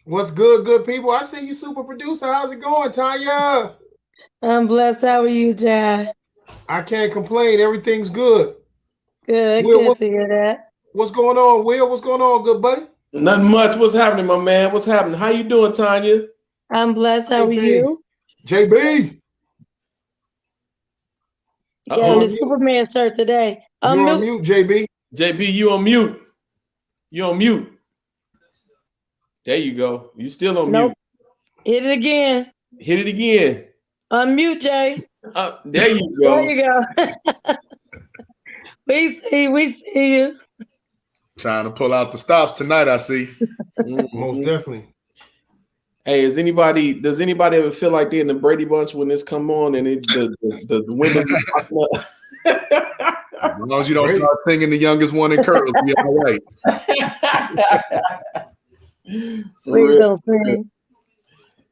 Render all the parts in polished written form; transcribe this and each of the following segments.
What's good, good people? I see you, super producer. How's it going, Tanya? I'm blessed. How are you, Jai? I can't complain. Everything's good. Good, Will, good to hear that. what's going on? Will, what's going on, good buddy? Nothing much. What's happening, my man? What's happening? How you doing, Tanya? I'm blessed. How Same are thing. you? JB, You got you're on Uh-oh. on the mute. Superman shirt today. You're on Mute. mute, JB. JB, you on mute. You on mute. There you go. You still on Nope. mute. Hit it again. Hit it again. Unmute, Jay. There you There go. you go. we see you. Trying to pull out the stops tonight, I see. Most definitely. Hey, does anybody ever feel like they're in the Brady Bunch when this come on and the window be popping up? As long as you don't start singing the youngest one in curls, we all right. Please don't sing.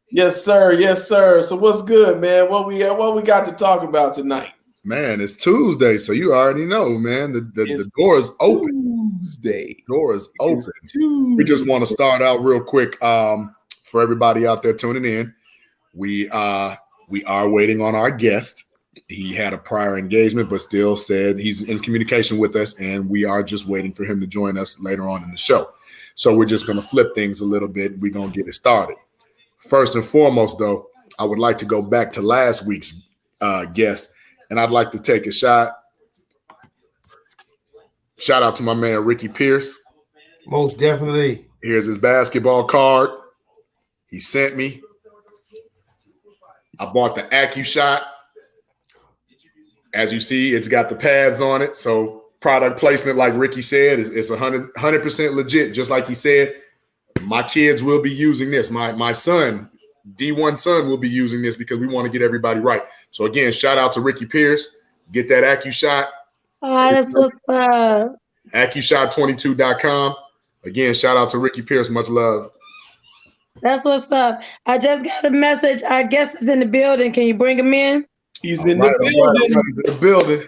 Yes, sir. Yes, sir. So what's good, man? What we got to talk about tonight? Man, it's Tuesday, so you already know, man. The door is open. Tuesday. Door is open. We just want to start out real quick for everybody out there tuning in. We are waiting on our guest. He had a prior engagement, but still said he's in communication with us, and we are just waiting for him to join us later on in the show. So we're just going to flip things a little bit. We're going to get it started. First and foremost, though, I would like to go back to last week's guest, and I'd like to take a shot. Shout out to my man, Ricky Pierce. Most definitely. Here's his basketball card. He sent me. I bought the AccuShot. As you see, it's got the pads on it. So product placement, like Ricky said, it's 100% legit. Just like he said, my kids will be using this. My son, D1 son, will be using this because we want to get everybody right. So again, shout out to Ricky Pierce. Get that AccuShot. That's what's up. AccuShot22.com. Again, shout out to Ricky Pierce. Much love. That's what's up. I just got a message. Our guest is in the building. Can you bring him in? He's in the building. He's in the building.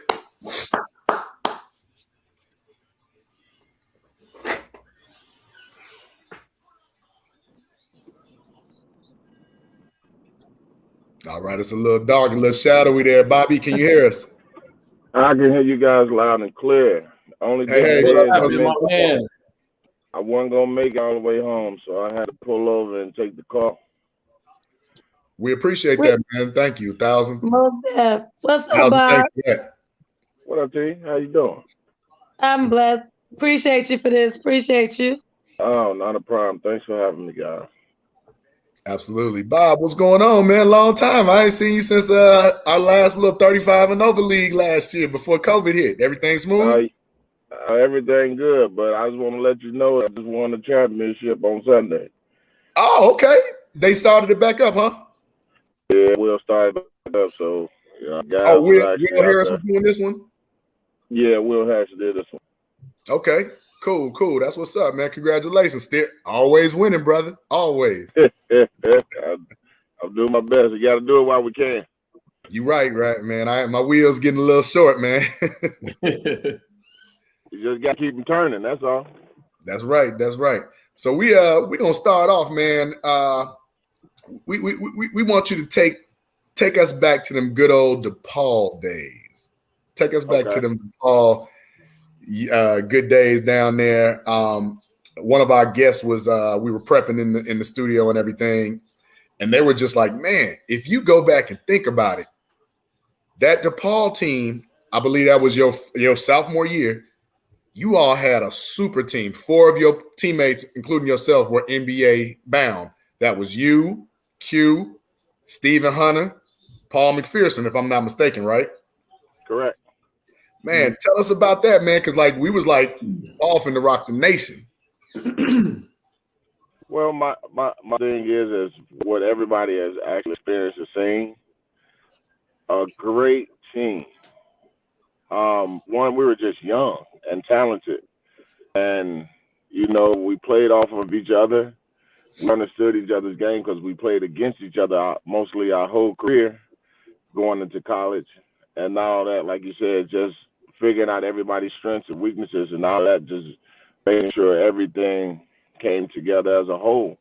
All right, it's a little dark, a little shadowy there. Bobby, can you hear us? I can hear you guys loud and clear. Only thing Hey, is, man. I wasn't gonna make it all the way home, so I had to pull over and take the call. We appreciate that, man. Thank you. 1,000. What's up, Bob? What up, T? How you doing? I'm blessed. Appreciate you for this. Appreciate you. Oh, not a problem. Thanks for having me, guys. Absolutely. Bob, what's going on, man? Long time. I ain't seen you since our last little 35 and over league last year before COVID hit. Everything smooth? Everything good, but I just want to let you know I just won the championship on Sunday. Oh, okay. They started it back up, huh? Yeah, we'll start back up. So, Will Harris was doing this one? Yeah, Will Harris did this one. Okay. Cool. That's what's up, man. Congratulations. Still always winning, brother. Always. I'm doing my best. You got to do it while we can. You right, man. My wheels getting a little short, man. You just got to keep them turning. That's all. That's right. So we gonna start off, man. We want you to take us back to them good old DePaul days. Take us back to them DePaul good days down there. One of our guests was we were prepping in the studio and everything, and they were just like, man, if you go back and think about it, that DePaul team, I believe that was your sophomore year. You all had a super team. 4 of your teammates, including yourself, were NBA bound. That was you, Q, Stephen Hunter, Paul McPherson, if I'm not mistaken, right? Correct. Man, tell us about that, man, because we was off in the rock the nation. Well, my thing is what everybody has actually experienced and seen. A great team. One, we were just young and talented, and we played off of each other. We understood each other's game because we played against each other mostly our whole career going into college, and now that, like you said, just figuring out everybody's strengths and weaknesses, and all that, just making sure everything came together as a whole.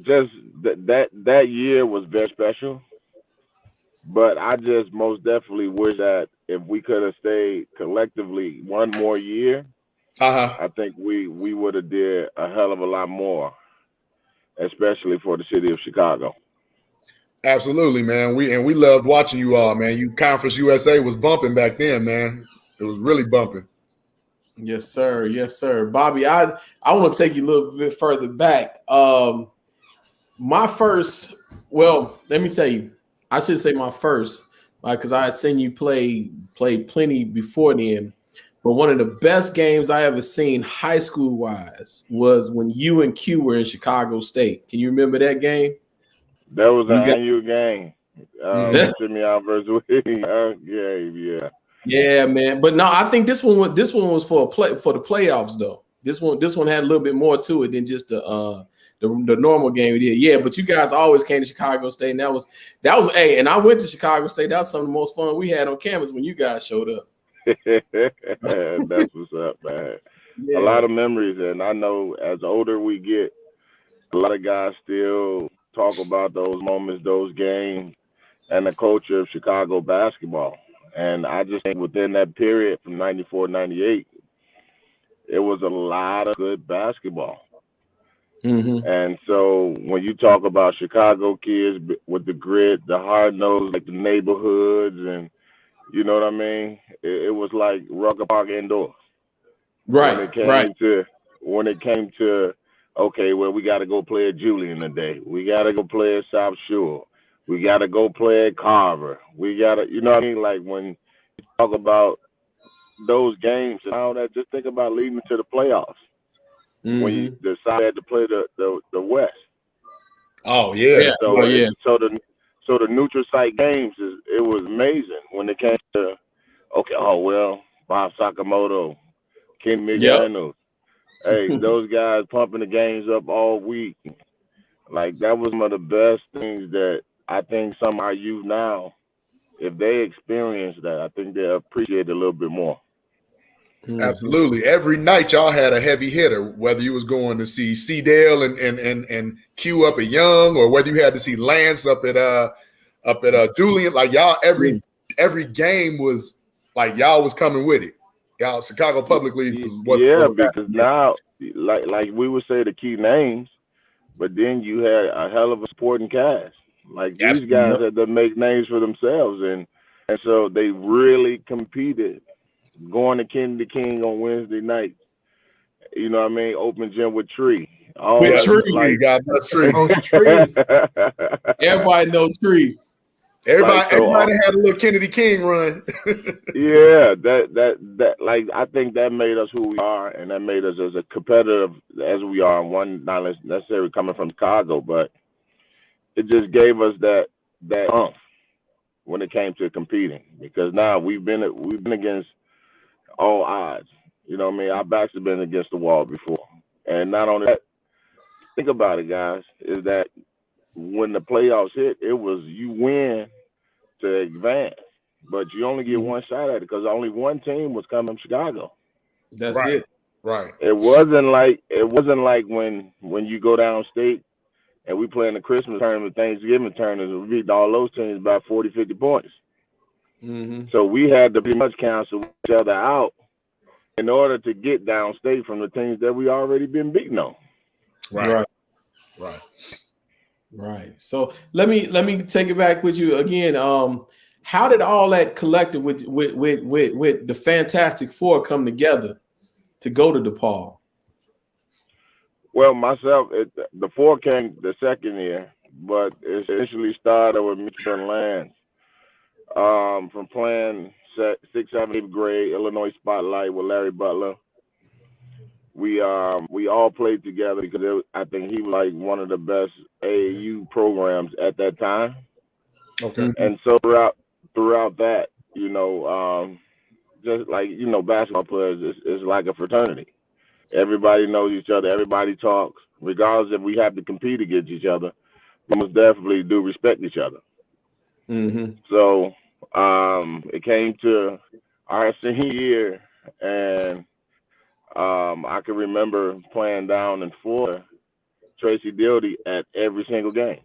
just that year was very special. But I just most definitely wish that if we could have stayed collectively one more year, I think we would have did a hell of a lot more, especially for the city of Chicago. Absolutely, man. We loved watching you all, man. You Conference USA was bumping back then, man. It was really bumping. Yes, sir. Yes, sir. Bobby, I want to take you a little bit further back. My first, well, let me tell you, I should say my first, because I had seen you play plenty before then. But one of the best games I ever seen high school wise was when you and Q were in Chicago State. Can you remember that game? That was an annual game. Simeon versus game, yeah. Yeah, man. But no, I think this one was for the playoffs though. This one had a little bit more to it than just the normal game we did. Yeah, but you guys always came to Chicago State, and that was hey, and I went to Chicago State. That was some of the most fun we had on campus when you guys showed up. That's what's up, man. Yeah. A lot of memories, and I know as older we get, a lot of guys still talk about those moments, those games, and the culture of Chicago basketball. And I just think within that period from 94, 98, it was a lot of good basketball. Mm-hmm. And so when you talk about Chicago kids with the grit, the hard nose, like the neighborhoods, and you know what I mean? It was like Rucker Park indoors. Right. When it came to okay, well, we got to go play at Julian today. We got to go play at South Shore. We got to go play at Carver. We got to, you know what I mean? Like when you talk about those games and all that, just think about leading to the playoffs. Mm-hmm. When you decided to play the West. Oh yeah. So the neutral site games it was amazing when it came to okay, oh well, Bob Sakamoto, Ken McDaniels. Hey, those guys pumping the games up all week. Like that was one of the best things that I think some of our youth now, if they experience that, I think they appreciate it a little bit more. Absolutely. Every night y'all had a heavy hitter, whether you was going to see C-Dale and Q up at Young, or whether you had to see Lance up at Julian. Like y'all, every game was like y'all was coming with it. Y'all, Chicago publicly was because now, like we would say the key names, but then you had a hell of a supporting cast. Like these guys had to make names for themselves, and so they really competed. Going to Kennedy King on Wednesday night, you know what I mean? Open gym with Tree. Tree. Everybody knows Tree. Everybody had a little Kennedy King run. Yeah, that like I think that made us who we are, and that made us as a competitive as we are. One not necessarily coming from Chicago, but it just gave us that oomph when it came to competing. Because now we've been against all odds. You know what I mean? Our backs have been against the wall before, and not only that, think about it, guys, is that when the playoffs hit, it was you win to advance, but you only get one shot at it because only one team was coming from Chicago. That's it. Right. It wasn't like when you go downstate and we play in the Christmas tournament, Thanksgiving tournament, we beat all those teams by 40, 50 points. Mm-hmm. So we had to pretty much cancel each other out in order to get downstate from the teams that we already been beating on. Right. So let me take it back with you again. How did all that collective with the Fantastic Four come together to go to DePaul? Well, myself, the four came the second year, but it initially started with Mitchell and Lance. From playing 6th, 7th, 8th grade Illinois Spotlight with Larry Butler. We all played together because I think he was like one of the best AAU programs at that time. Okay. And so throughout that, you know, just like, you know, basketball players is like a fraternity. Everybody knows each other. Everybody talks, regardless if we have to compete against each other. We most definitely do respect each other. Mm-hmm. So it came to our senior year, and I can remember playing down in Florida, Tracy Dildy at every single game.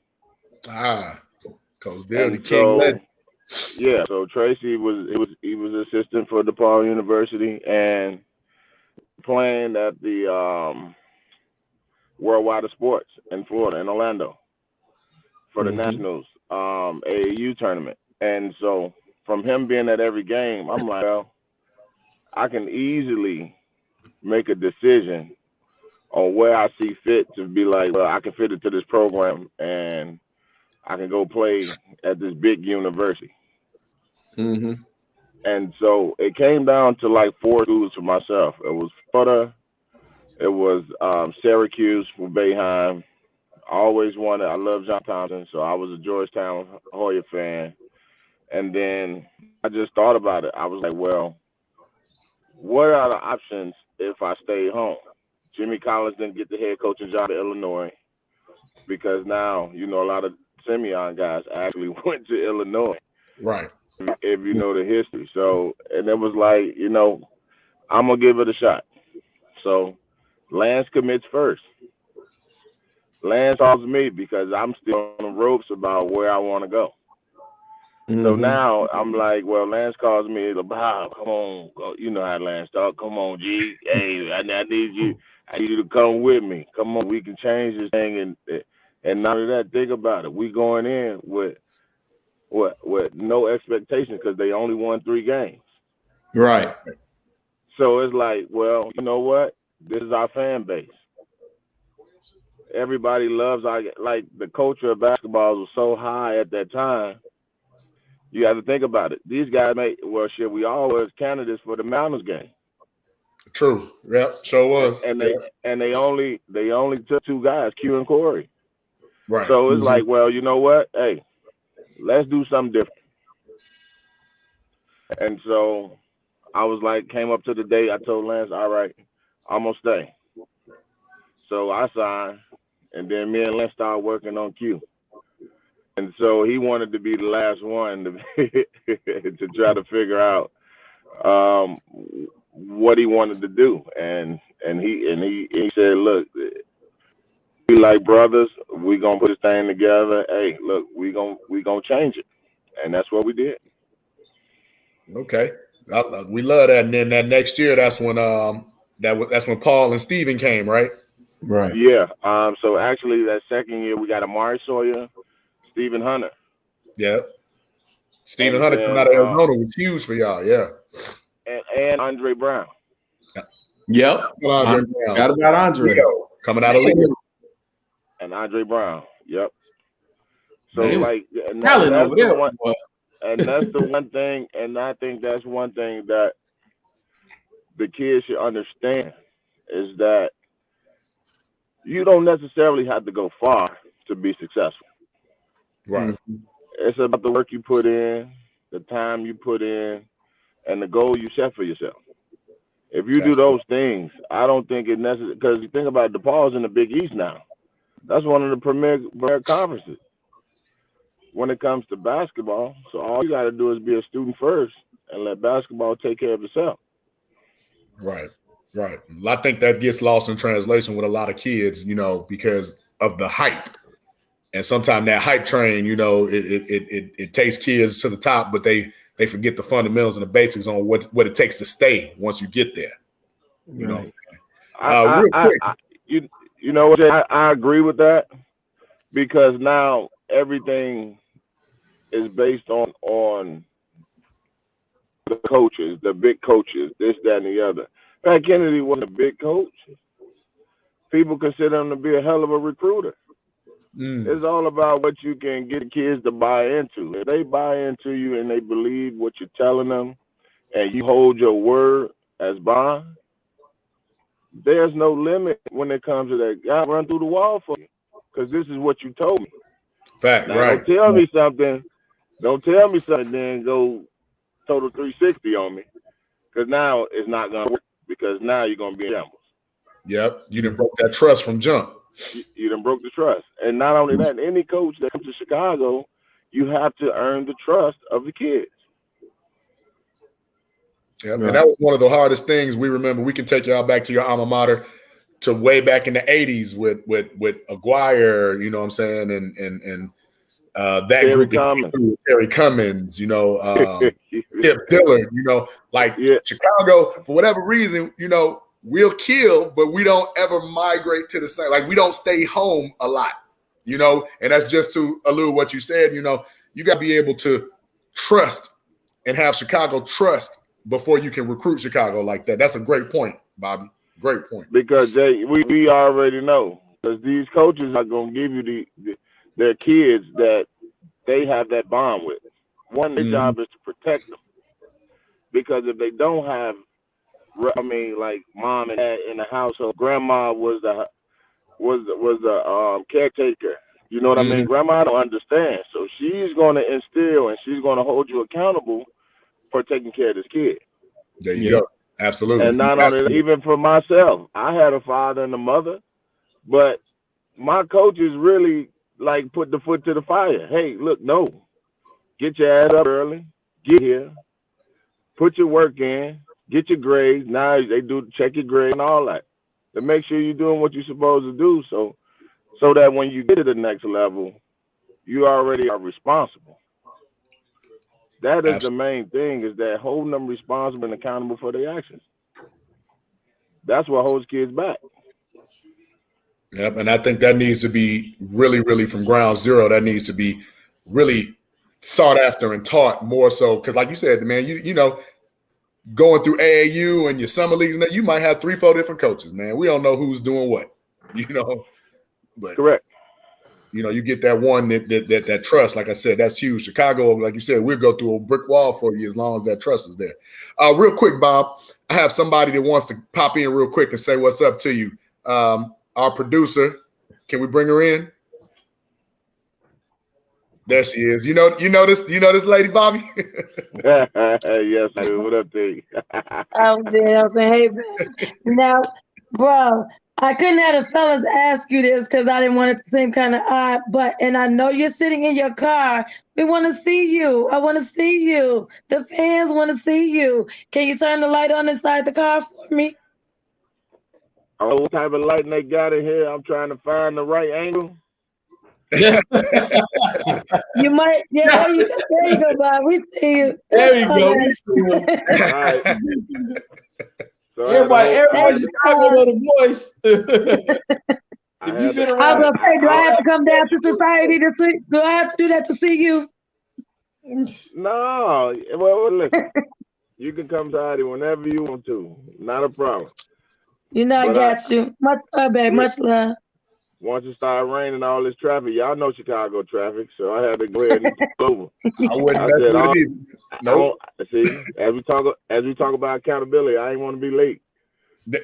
Coach Dildy, And King legend. yeah, so Tracy was assistant for DePaul University and playing at the Worldwide of Sports in Florida, in Orlando, for the Nationals AAU tournament. And so from him being at every game, I'm like, well, I can easily make a decision on where I see fit to be like, well, I can fit it to this program and I can go play at this big university. Mm-hmm. And so it came down to like 4 schools for myself. It was Florida, it was Syracuse for Boeheim. I love John Thompson, so I was a Georgetown Hoya fan. And then I just thought about it. I was like, well, what are the options if I stay home? Jimmy Collins didn't get the head coaching job at Illinois because now, a lot of Simeon guys actually went to Illinois. Right. If you know the history. So, and it was like, I'm going to give it a shot. So Lance commits first. Lance calls me because I'm still on the ropes about where I want to go. Mm-hmm. So now I'm like, well, Lance calls me, Bob, come on. You know how Lance talk. Come on, G. Hey, I need you. I need you to come with me. Come on, we can change this thing. And not only that, think about it. We going in with no expectations because they only won 3 games. Right. So it's like, well, you know what? This is our fan base. Everybody loves the culture of basketball was so high at that time. You have to think about it. These guys we all was candidates for the Mountains game. True. Yep. Sure was. And they only took 2 guys, Q and Corey. Right. So it's like, well, you know what? Hey, let's do something different. And so I was like, came up to the day. I told Lance, all right, I'm gonna stay. So I signed, and then me and Lance started working on Q. And so he wanted to be the last one to try to figure out what he wanted to do. And he said, look, we like brothers. We gonna put this thing together. Hey, look, we gonna change it, and that's what we did. Okay, we love that. And then that next year, that's when that's when Paul and Steven came, right? Right. Yeah. So actually, that second year, we got Amari Sawyer, Stephen Hunter. Yeah. Stephen Hunter coming out of Arizona was huge for y'all. Yeah. And Andre Brown. Yep. Andre Brown. Forgot about Andre. Leo, coming out of Leo. And Andre Brown. Yep. So Man, and talent that's over there. and that's the one thing, and I think that's one thing that the kids should understand is that you don't necessarily have to go far to be successful. Right. Mm-hmm. It's about the work you put in, the time you put in, and the goal you set for yourself. If you do those things, I don't think it necessary, because you think about DePaul's in the Big East now. That's one of the premier conferences when it comes to basketball. So all you got to do is be a student first and let basketball take care of itself. Right. Right. I think that gets lost in translation with a lot of kids, because of the hype. And sometimes that hype train, it takes kids to the top, but they forget the fundamentals and the basics on what it takes to stay once you get there. Real quick. You know what? I agree with that, because now everything is based on the coaches, the big coaches, this, that, and the other. Pat Kennedy wasn't a big coach. People consider him to be a hell of a recruiter. It's all about what you can get kids to buy into. If they buy into you and they believe what you're telling them and you hold your word as bond, there's no limit when it comes to that. I'll run through the wall for you because this is what you told me. Fact, now, right. Don't tell me something, then go total 360 on me, because now it's not going to work, because now you're going to be in shambles. Yep, you done broke that trust from jump. You done broke the trust. And not only that, any coach that comes to Chicago, you have to earn the trust of the kids. Yeah, and that was one of the hardest things we remember. We can take y'all back to your alma mater. to way back in the 80s with Aguirre, you know what I'm saying, and that Terry group, Cummins. Terry Cummins, you know, Tip Dillard, you know, like Chicago, for whatever reason, you know, we'll kill, but we don't ever migrate to the same. Like we don't stay home a lot, you know, and that's just to allude what you said. You know, you got to be able to trust and have Chicago trust before you can recruit Chicago like that. That's a great point, Bobby. Great point. Because we already know, because these coaches are going to give you their kids that they have that bond with. One, their job is to protect them. Because if they don't have, I mean, like mom and dad in the household, grandma was the caretaker. You know what I mean? Grandma don't understand, so she's going to instill and she's going to hold you accountable for taking care of this kid. There you go. Absolutely. And not only, even for myself, I had a father and a mother, but my coaches really like put the foot to the fire. Hey, look, no, get your ass up early, get here, put your work in, get your grades. Now they do check your grade and all that to make sure you're doing what you're supposed to do. So that when you get to the next level, you already are responsible. That is the main thing, is that holding them responsible and accountable for their actions. That's what holds kids back. Yep, and I think that needs to be really, really from ground zero. That needs to be really sought after and taught more so. Because like you said, man, you know, going through AAU and your summer leagues, you might have 3-4 different coaches, man. We don't know who's doing what, you know. But correct. You know, you get that one that trust. Like I said, that's huge. Chicago, like you said, we'll go through a brick wall for you as long as that trust is there. Real quick, Bob, I have somebody that wants to pop in real quick and say what's up to you. Our producer, can we bring her in? There she is. You know this lady, Bobby? Yes, I do. What up, to you? I'm saying, hey, man. Now, bro, I couldn't have the fellas ask you this because I didn't want it to seem kind of odd, and I know you're sitting in your car. We want to see you. I want to see you. The fans want to see you. Can you turn the light on inside the car for me? Oh, what type of lighting they got in here? I'm trying to find the right angle. Yeah. You might, there you go, Bob. We see you. There you go. We see you. All right. So everybody Chicago know the voice. I was gonna say, do I have to come down to society to see? Do I have to do that to see you? No. Well, listen. You can come to Society whenever you want to. Not a problem. You know, I got you. Much love, babe. Much love. Once it started raining, all this traffic, y'all know Chicago traffic, so I had to go ahead and pull over. I wouldn't Nope. See, as we talk about accountability, I ain't want to be late.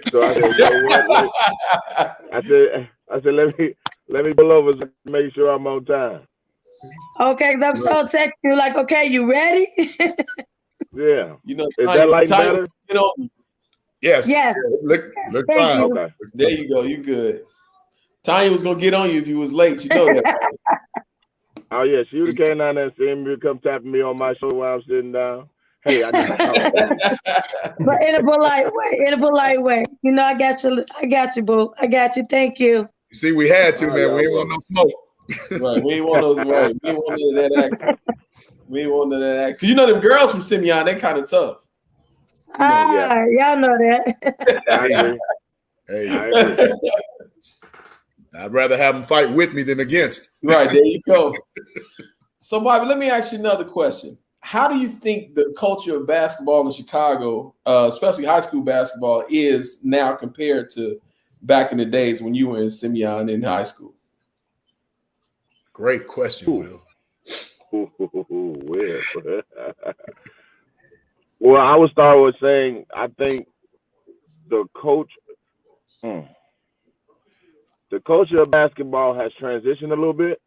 So I said, you know what? I said, let me pull over to make sure I'm on time. Okay, because I'm sure texting you like, okay, you ready? Yeah. You know, is that light better? You know, yes. Yes. Look Thank you. Okay. There you go. You good. Tanya was gonna get on you if you was late. You know that. Oh yeah, she would have came down there and seen me, come tapping me on my shoulder while I'm sitting down. Hey, I need to talk. But in a polite way. You know, I got you, boo. I got you. Thank you. You see, we had to, man. We ain't want no smoke. Right. We ain't want those. Right. We ain't want none of that act. We ain't want none of that act. Cause you know them girls from Simeon, they kind of tough. Y'all know that. I agree. Hey, I'd rather have them fight with me than against. Right, there you go. So, Bobby, let me ask you another question. How do you think the culture of basketball in Chicago, especially high school basketball, is now compared to back in the days when you were in Simeon in high school? Great question, Will. Well, I would start with saying I think the culture of basketball has transitioned a little bit,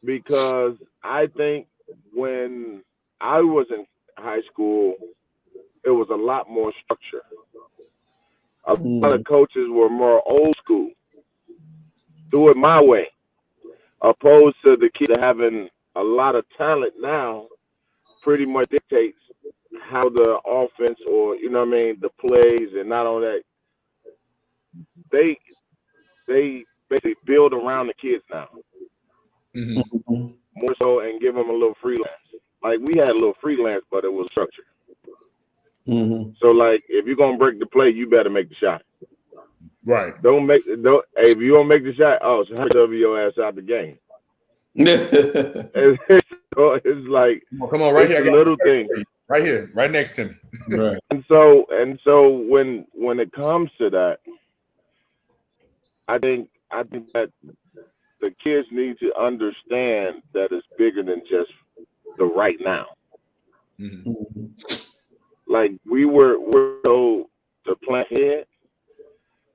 because I think when I was in high school, it was a lot more structure. A lot of coaches were more old school, do it my way, opposed to the kids having a lot of talent now. Pretty much dictates how the offense, or you know what I mean, the plays, and not only that, they basically build around the kids now. Mm-hmm. More so, and give them a little freelance. Like we had a little freelance, but it was structured. Mm-hmm. So like, if you're gonna break the play, you better make the shot. Right. Hey, if you don't make the shot, oh, so hurry your ass out the game. It's like, come on, right here. I got little thing. Right here, right next to me. Right. And so when it comes to that, I think that the kids need to understand that it's bigger than just the right now. Mm-hmm. Like we're told to plan ahead,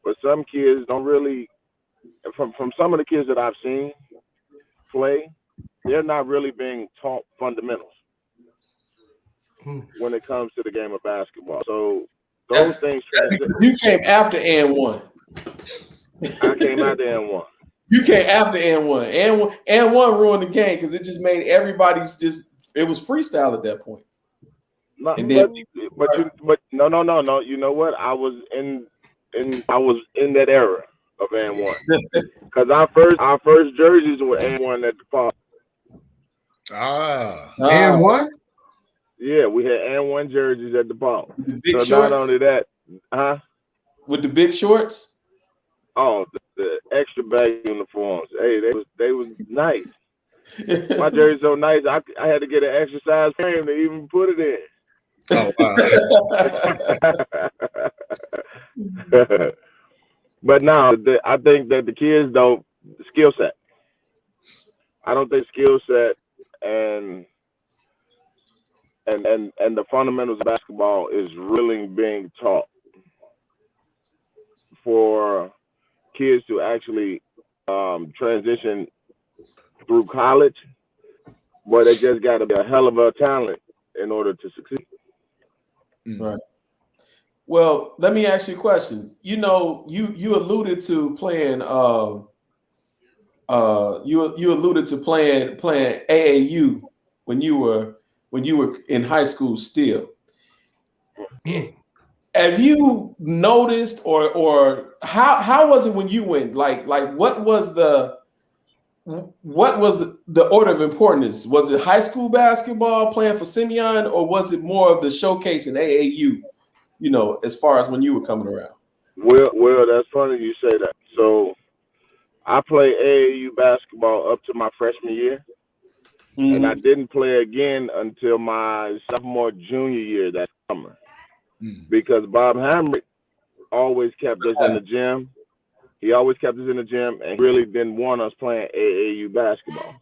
but some kids don't really. From some of the kids that I've seen play, they're not really being taught fundamentals when it comes to the game of basketball. So those things. You came after and one. I came out there and won. You came after and one. And one ruined the game because it just made everybody's just. It was freestyle at that point. No, And then, but no. You know what? I was in that era of and one because our first jerseys were and one at the park. And one? Yeah, we had and one jerseys at the park. Big so shorts? not only that, with the big shorts? Oh, the extra bag uniforms. Hey, they was nice. My jersey's so nice, I had to get an exercise frame to even put it in. Oh, wow. But now, I think that the kids don't skill set. I don't think skill set and the fundamentals of basketball is really being taught for kids to actually transition through college, but they just got to be a hell of a talent in order to succeed. Right. Well, let me ask you a question. You know, you alluded to playing. You alluded to playing AAU when you were in high school still. Have you noticed or how was it when you went? Like what was the order of importance? Was it high school basketball playing for Simeon, or was it more of the showcase in AAU? You know, as far as when you were coming around. Well, that's funny you say that. So I played AAU basketball up to my freshman year, and I didn't play again until my sophomore junior year that summer, because Bob Hamrick always kept us in the gym. He always kept us in the gym and really didn't want us playing AAU basketball.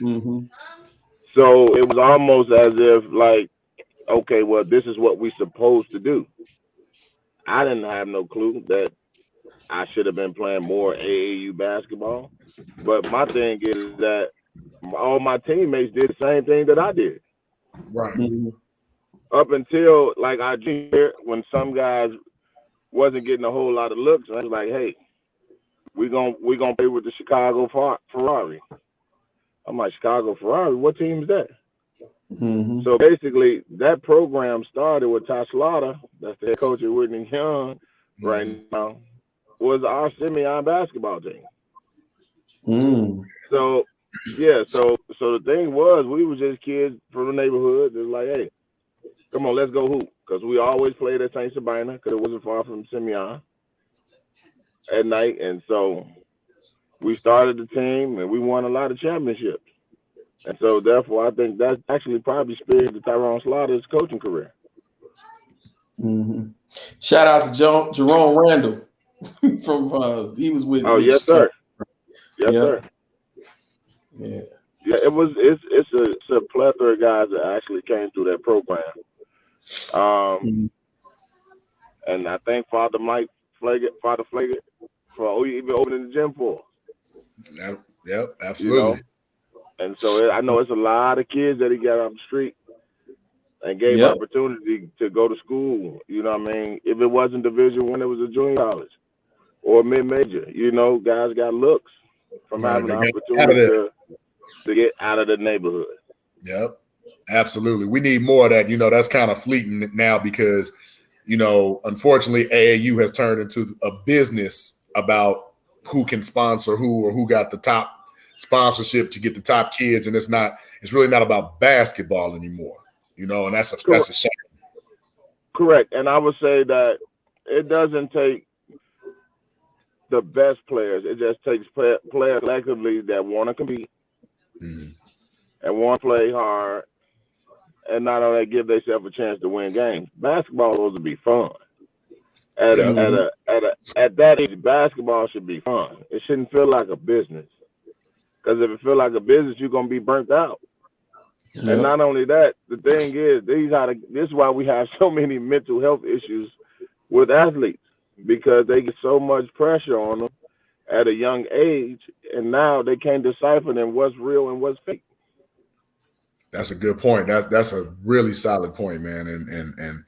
Mm-hmm. So it was almost as if like, okay, well, this is what we're supposed to do. I didn't have no clue that I should have been playing more AAU basketball. But my thing is that all my teammates did the same thing that I did. Right. Mm-hmm. Up until like our junior year, when some guys wasn't getting a whole lot of looks, I was like, hey, we're gonna play with the Chicago Ferrari. I'm like, Chicago Ferrari? What team is that? Mm-hmm. So basically, that program started with Ty Slaughter, that's the head coach at Whitney Young right now, was our Simeon basketball team. Mm. So, yeah, so the thing was, we were just kids from the neighborhood, just like, hey, come on, let's go hoop. Because we always played at St. Sabina, because it wasn't far from Simeon at night. And so we started the team, and we won a lot of championships. And so, therefore, I think that's actually probably spearheaded Tyrone Slaughter's coaching career. Mm-hmm. Shout out to Jerome Randall from he was with. Oh, yes, sir. Yes, yeah. sir. Yeah. Yeah, it's a plethora of guys that actually came through that program. And I think Father Flaggett, for even opening the gym for us. Yep, absolutely. You know? And so I know it's a lot of kids that he got off the street and gave opportunity to go to school. You know what I mean? If it wasn't Division I, it was a junior college or mid-major. You know, guys got looks from having the opportunity to get out of the neighborhood. Yep, absolutely. We need more of that. You know, that's kind of fleeting now because unfortunately, AAU has turned into a business about who can sponsor who or who got the top sponsorship to get the top kids, and it's really not about basketball anymore, and that's a shame. Correct. And I would say that it doesn't take the best players. It just takes players collectively that want to compete and want to play hard, and not only give themselves a chance to win games. Basketball is supposed to be fun. At that age, basketball should be fun. It shouldn't feel like a business. Because if it feels like a business, you're gonna be burnt out. Yep. And not only that, the thing is, this is why we have so many mental health issues with athletes, because they get so much pressure on them at a young age, and now they can't decipher then what's real and what's fake. That's a good point. That's a really solid point, man. And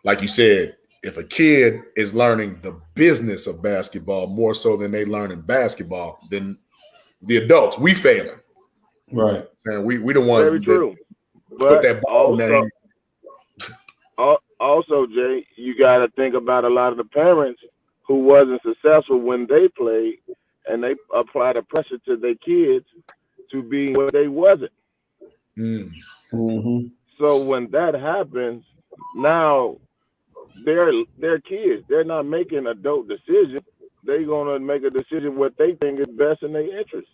like you said, if a kid is learning the business of basketball more so than they learning basketball, then the adults, we failing. Right. And we the ones Very true. Put that ball in. Also, Jay, you got to think about a lot of the parents who wasn't successful when they played, and they apply the pressure to their kids to be what they wasn't. Mm-hmm. So when that happens, now they're kids. They're not making adult decisions. They're gonna make a decision what they think is best in their interest.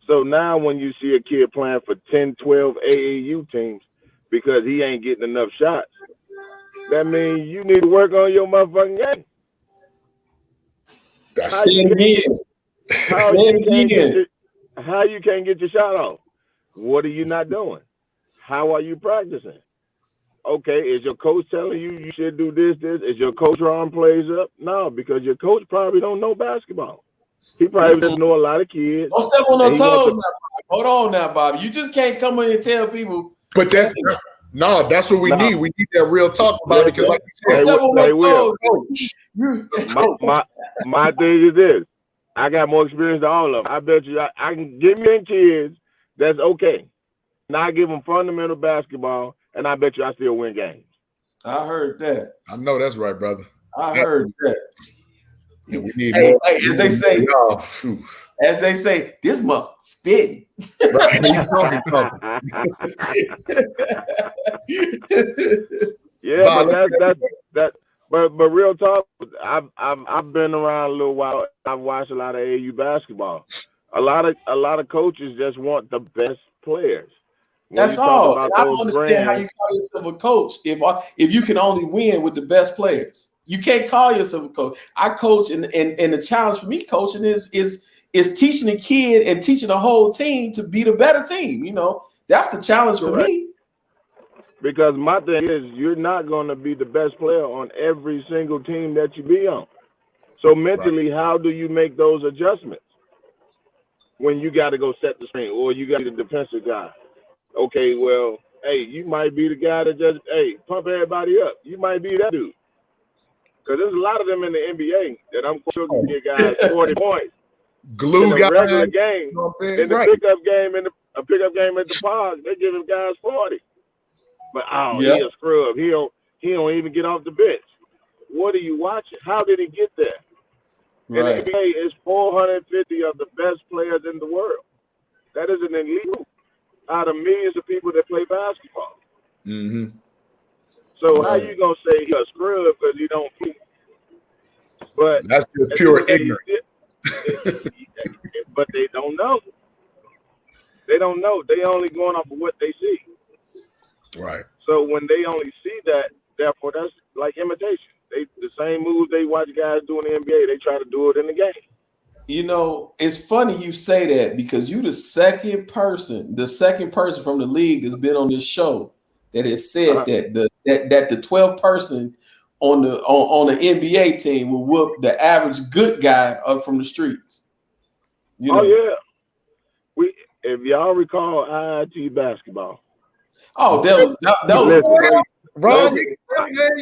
So now when you see a kid playing for 10, 12 AAU teams because he ain't getting enough shots, that means you need to work on your motherfucking game. How you can't get your shot off? What are you not doing? How are you practicing? Okay, is your coach telling you should do this? Is your coach drawing plays up? No, because your coach probably don't know basketball. He probably doesn't know a lot of kids. Don't step on no toes now. Hold on now, Bobby. You just can't come in and tell people. But that's what we need. We need that real talk about it, because like you said, my thing is this. I got more experience than all of them. I bet you I can give me kids that's okay. And I give them fundamental basketball, and I bet you I still win games. I heard that. I know that's right, brother. I heard that. And we need more. As they say, this month spitting. Yeah, but that's but real talk. I've been around a little while. I've watched a lot of AAU basketball. A lot of coaches just want the best players. That's all. I don't understand how you call yourself a coach if you can only win with the best players. You can't call yourself a coach. I coach, and the challenge for me coaching is teaching a kid and teaching the whole team to be the better team. That's the challenge for me. Because my thing is, you're not going to be the best player on every single team that you be on. So mentally, how do you make those adjustments when you got to go set the screen or you got to be the defensive guy? Okay, well, hey, you might be the guy that just, pump everybody up. You might be that dude. Because there's a lot of them in the NBA that I'm sure can get guys 40 points. Glue in a guys. Regular game, in the pickup game, a pickup game at the park, they giving guys 40. But he a scrub. He don't even get off the bench. What are you watching? How did he get there? Right. In the NBA, it's 450 of the best players in the world. That is an elite group out of millions of people that play basketball. Mm-hmm. So how you gonna say he's a scrub because he don't play? But that's just pure ignorance. But they don't know. They don't know. They only going off of what they see. Right. So when they only see that, therefore that's like imitation. The same moves they watch guys do in the NBA, they try to do it in the game. It's funny you say that, because you the second person from the league that's been on this show that has said that the 12th person on the NBA team will whoop the average good guy up from the streets. Oh yeah. If y'all recall IIT basketball. Oh, that was Ron.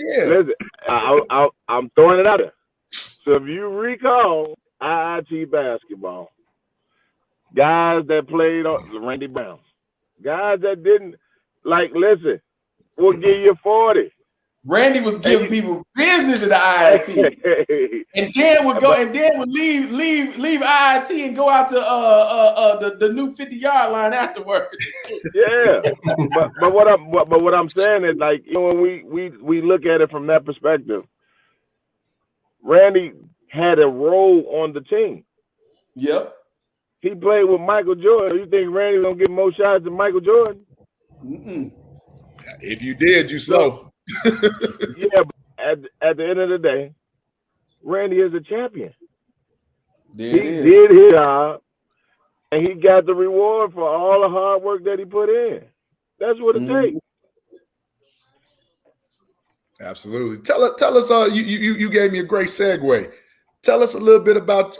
Listen, I'm throwing it out there. So if you recall IIT basketball, guys that played on Randy Brown, guys that didn't, listen, we'll give you 40. Randy was giving people business in the IIT, and Dan would go and Dan would leave IIT and go out to the new 50-yard line afterwards. Yeah, but what I'm saying is, like, you know, when we look at it from that perspective, Randy had a role on the team. Yep. He played with Michael Jordan. You think Randy gonna get more shots than Michael Jordan? Mm-mm. If you did, you so. Yeah, but at the end of the day, Randy is a champion. He did his job, and he got the reward for all the hard work that he put in. That's what it takes. Absolutely. Tell us. You gave me a great segue. Tell us a little bit about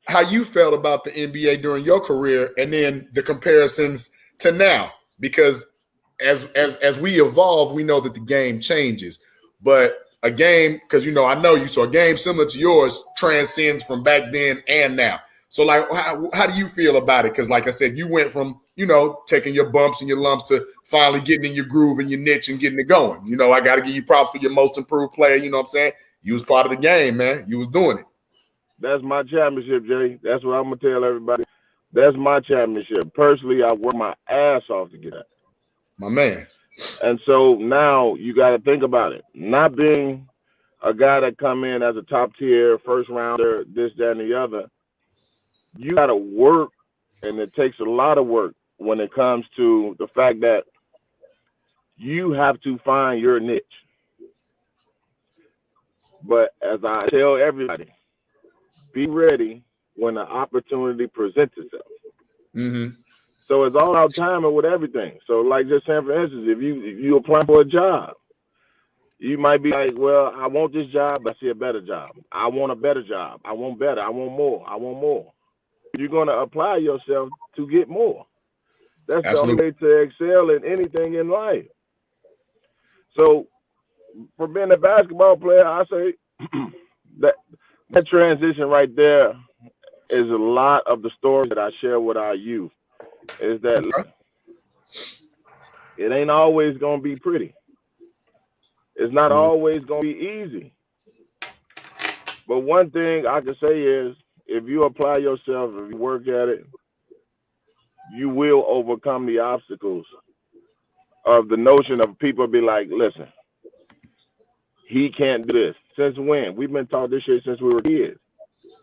how you felt about the NBA during your career, and then the comparisons to now. Because as we evolve, we know that the game changes. But a game, because I know you, so a game similar to yours transcends from back then and now. So, like, how do you feel about it? Because, like I said, you went from, taking your bumps and your lumps to finally getting in your groove and your niche and getting it going. I got to give you props for your most improved player. You know what I'm saying? You was part of the game, man. You was doing it. That's my championship, Jay. That's what I'm going to tell everybody. That's my championship. Personally, I work my ass off to get that. My man. And so now you got to think about it. Not being a guy that come in as a top tier, first rounder, this, that, and the other. You got to work, and it takes a lot of work when it comes to the fact that you have to find your niche. But as I tell everybody, be ready when the opportunity presents itself. Mm-hmm. So it's all about timing with everything. So, like, just saying, for instance, if you apply for a job, you might be like, well, I want this job, but I see a better job. I want a better job. I want better. I want more. I want more. You're going to apply yourself to get more. That's Absolutely. the only way to excel in anything in life. So, for being a basketball player, I say that transition right there is a lot of the stories that I share with our youth. Is that it ain't always going to be pretty. It's not always going to be easy. But one thing I can say is, if you apply yourself, if you work at it, you will overcome the obstacles of the notion of people be like, listen, he can't do this. Since when? We've been taught this shit since we were kids.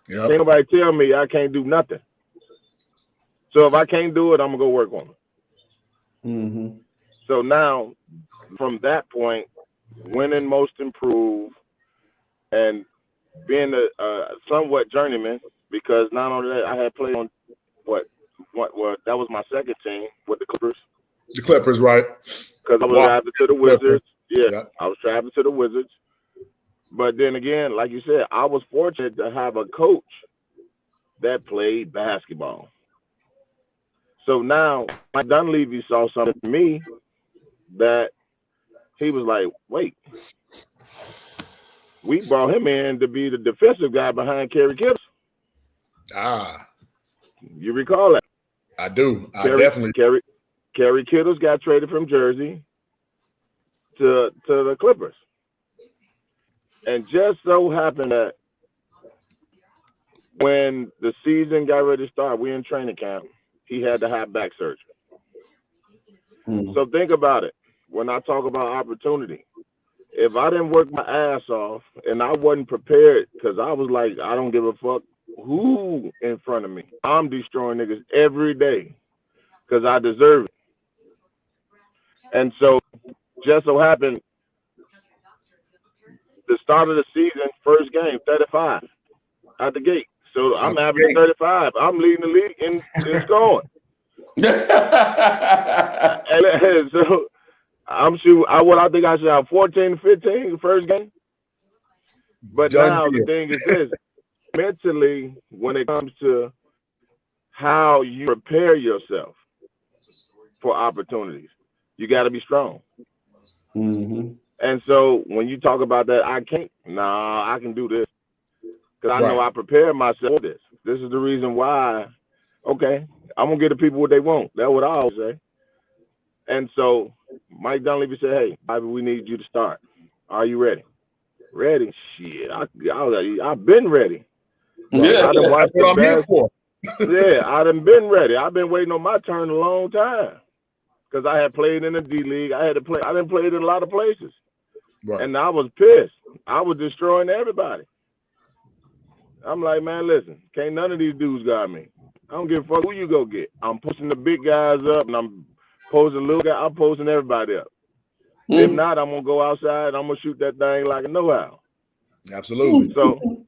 Yep. Can't nobody tell me I can't do nothing. So if I can't do it, I'm going to go work on it. Mm-hmm. So now, from that point, winning most improved and being a somewhat journeyman, because not only that, I had played on what that was my second team with the Clippers. The Clippers, right? Because I was drafted to the Wizards. Yeah, yep. I was drafted to the Wizards. But then again, like you said, I was fortunate to have a coach that played basketball. So now, Mike Dunleavy saw something in me that he was like, wait, we brought him in to be the defensive guy behind Kerry Kittles. You recall that? I do. Definitely. Kerry Kittles got traded from Jersey to the Clippers. And just so happened that when the season got ready to start, we in training camp, he had to have back surgery. So think about it. When I talk about opportunity, if I didn't work my ass off and I wasn't prepared, because I was like, I don't give a fuck who in front of me. I'm destroying niggas every day because I deserve it. And so just so happened, the start of the season, first game, 35 out the gate. So I'm averaging 35. I'm leading the league in scoring. And so I'm shooting. I think I should have 14 to 15 the first game. But now the thing is this: mentally, when it comes to how you prepare yourself for opportunities, you got to be strong. Mm-hmm. And so when you talk about that, I can do this. Because I know I prepared myself for this. This is the reason why, okay, I'm going to get the people what they want. That's what I always say. And so Mike Dunleavy said, hey, Bobby, we need you to start. Are you ready? Ready? Shit, I've been ready. Yeah, I done watched that's what I'm here for. Yeah, I done been ready. I've been waiting on my turn a long time because I had played in the D League. I done played in a lot of places, Right. and I was pissed. I was destroying everybody. I'm like, man, listen, can't none of these dudes got me. I don't give a fuck who you go get. I'm pushing the big guys up, and I'm posting little guys. I'm posting everybody up. If not, I'm gonna go outside. I'm gonna shoot that thing like a know-how. Absolutely. So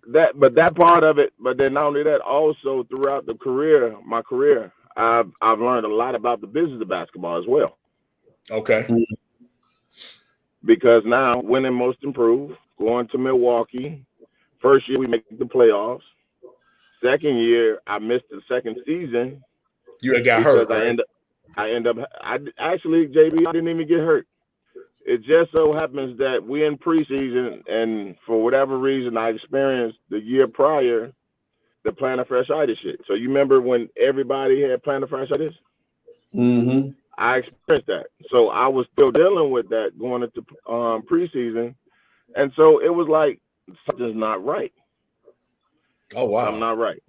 that part of it. But then not only that, also throughout my career, I've learned a lot about the business of basketball as well. Okay. Because now winning most improved, going to Milwaukee. First year we make the playoffs. Second year I missed the second season. You had got hurt. Right? I actually, JB, I didn't even get hurt. It just so happens that we're in preseason, and for whatever reason, I experienced the year prior the plantar fasciitis shit. So you remember when everybody had plantar fasciitis? Mm-hmm. I experienced that. So I was still dealing with that going into preseason. And so it was like, something's not right. Oh, wow. I'm not right.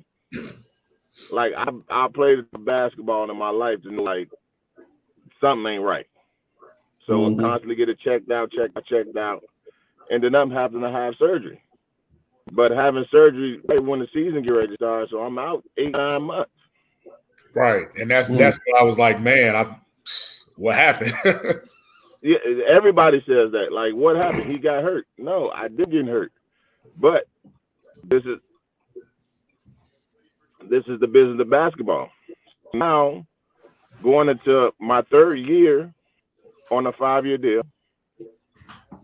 Like, I played basketball in my life to know, like, something ain't right. So I constantly get it checked out. Ended up having to have surgery. But having surgery right when the season get ready to start, so I'm out 8-9 months. Right. And that's what I was like, man, what happened? Yeah, everybody says that. Like, what happened? He got hurt. No, I did get hurt. But this is the business of basketball. Now, going into my third year on a 5-year deal,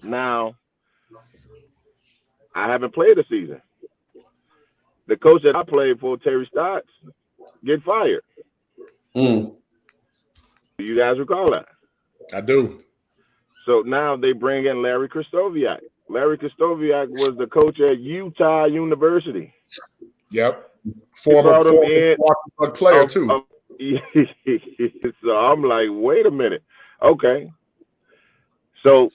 now I haven't played a season. The coach that I played for, Terry Stotts, get fired. Do you guys recall that? I do. So now they bring in Larry Kristoviak. Larry Kristoviak was the coach at Utah University. Yep. Former player too. So I'm like, wait a minute. Okay. So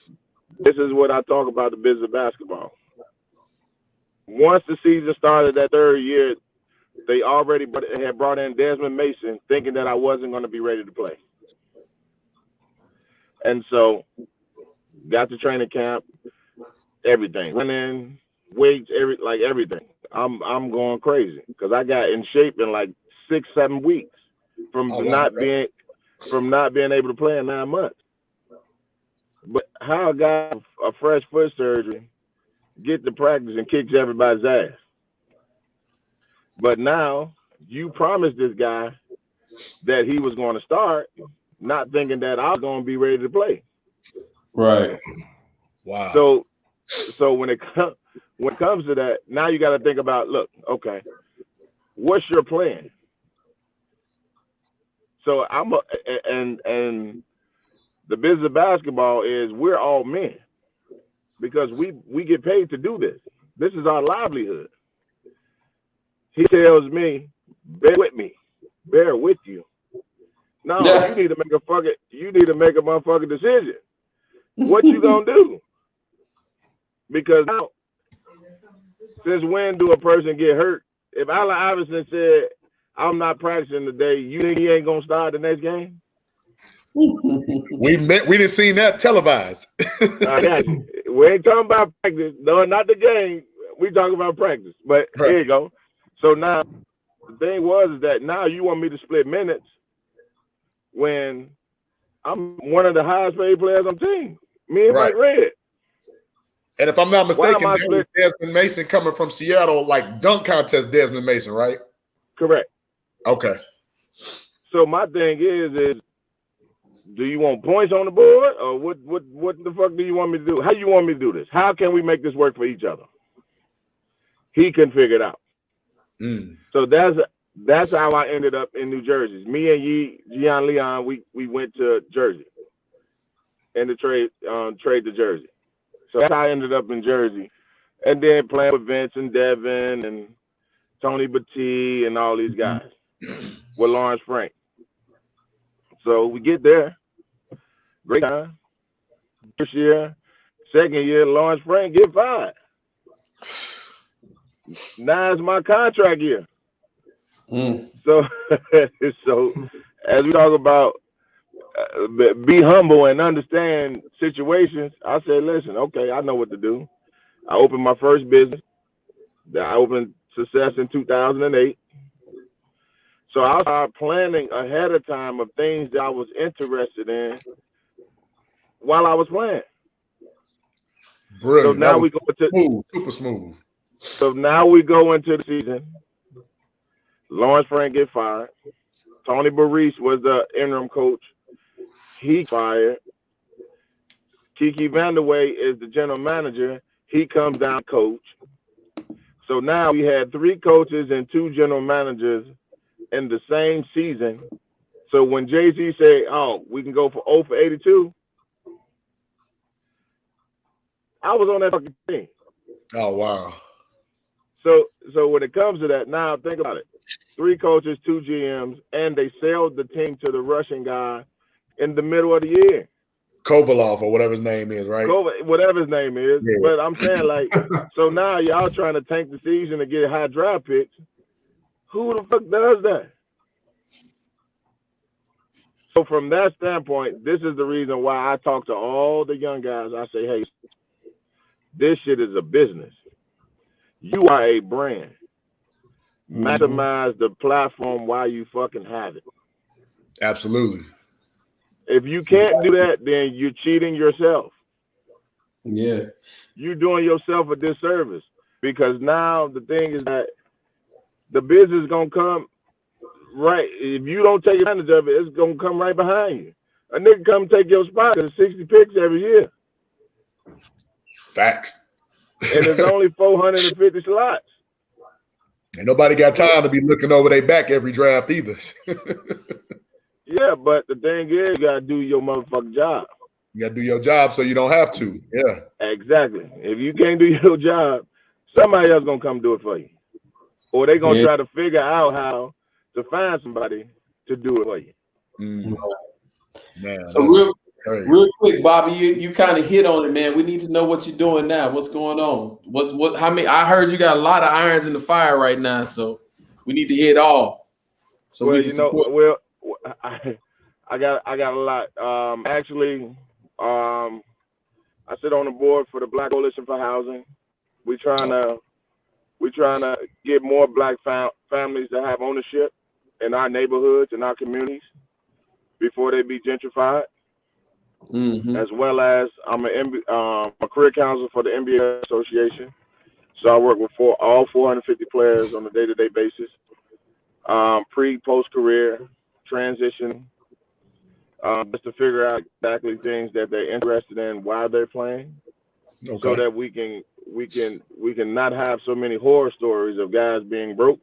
this is what I talk about the business of basketball. Once the season started that third year, they already had brought in Desmond Mason thinking that I wasn't going to be ready to play. And so got to training camp, everything. Running, weights, everything. I'm going crazy because I got in shape in like 6-7 weeks from not being able to play in 9 months. But how a guy a fresh foot surgery get to practice and kicks everybody's ass? But now you promised this guy that he was going to start, not thinking that I was going to be ready to play. Right. Wow. So when it comes to that, now you got to think about, look, okay, what's your plan? So and the business of basketball is we're all men because we get paid to do this. This is our livelihood. He tells me, bear with you. No, you need to make a motherfucking decision. What you gonna do? Because now, since when do a person get hurt? If Allen Iverson said, I'm not practicing today, you think he ain't gonna start the next game? We didn't see that televised. I got you. We ain't talking about practice. No, not the game. We talking about practice. But Here you go. So now the thing was that now you want me to split minutes when I'm one of the highest paid players on the team. Me and Mike Red. And if I'm not mistaken, Desmond Mason coming from Seattle, like dunk contest Desmond Mason, right? Correct. Okay. So my thing is do you want points on the board or what the fuck do you want me to do? How you want me to do this? How can we make this work for each other? He couldn't figure it out. So that's how I ended up in New Jersey. Me and Gian Leon, we went to Jersey and the trade to Jersey. So that's how I ended up in Jersey. And then playing with Vince and Devin and Tony Battie and all these guys with Lawrence Frank. So we get there. Great time. First year, second year, Lawrence Frank get fired. Now it's my contract year. So, so as we talk about be humble and understand situations, I said, listen, okay, I know what to do. I opened my first business. I opened Success in 2008. So I started planning ahead of time of things that I was interested in while I was playing. Brilliant. So now we go into smooth, super smooth. So now we go into the season. Lawrence Frank get fired. Tony Barese was the interim coach. He fired. Kiki Vandeweghe is the general manager. He comes down coach. So now we had 3 coaches and 2 general managers in the same season. So when Jay-Z said, oh, we can go for 0 for 82, I was on that fucking team. Oh, wow. So when it comes to that, now think about it. 3 coaches, 2 GMs, and they sold the team to the Russian guy in the middle of the year. Kovalov or whatever his name is, right? Whatever his name is. Yeah. But I'm saying, like, so now y'all trying to tank the season to get high draft picks. Who the fuck does that? So from that standpoint, this is the reason why I talk to all the young guys. I say, hey, this shit is a business. You are a brand. Maximize the platform while you fucking have it. Absolutely. If you can't do that, then you're cheating yourself. Yeah. You're doing yourself a disservice, because now the thing is that the business is going to come right. If you don't take advantage of it, it's going to come right behind you. A nigga come take your spot. There's 60 picks every year. Facts. And there's only 450 slots. Ain't nobody got time to be looking over their back every draft either. Yeah, but the thing is, you got to do your motherfucking job. You got to do your job so you don't have to. Yeah. Exactly. If you can't do your job, somebody else going to come do it for you. Or they going to try to figure out how to find somebody to do it for you. Man, so real quick, Bobby, you kind of hit on it, man. We need to know what you're doing now. What's going on? How many? I heard you got a lot of irons in the fire right now, so we need to hit all. So well, we can support. I got a lot. Actually, I sit on the board for the Black Coalition for Housing. We trying to get more Black families to have ownership in our neighborhoods and our communities before they be gentrified. As well as I'm a career counselor for the NBA Association. So I work with all 450 players on a day-to-day basis, pre-post career, transition, just to figure out exactly things that they're interested in while they're playing, so that we can not have so many horror stories of guys being broke.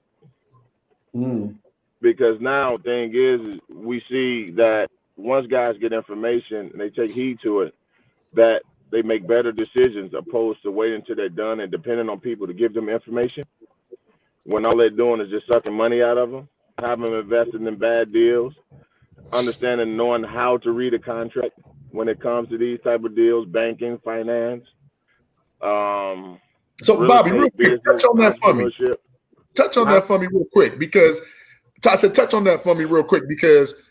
Because now the thing is we see that once guys get information and they take heed to it, that they make better decisions opposed to waiting until they're done and depending on people to give them information, when all they're doing is just sucking money out of them, having them invested in bad deals, understanding, knowing how to read a contract when it comes to these type of deals, banking, finance. So Bobby, real quick, touch on that for me. Touch on that for me real quick, because I said touch on that for me real quick, because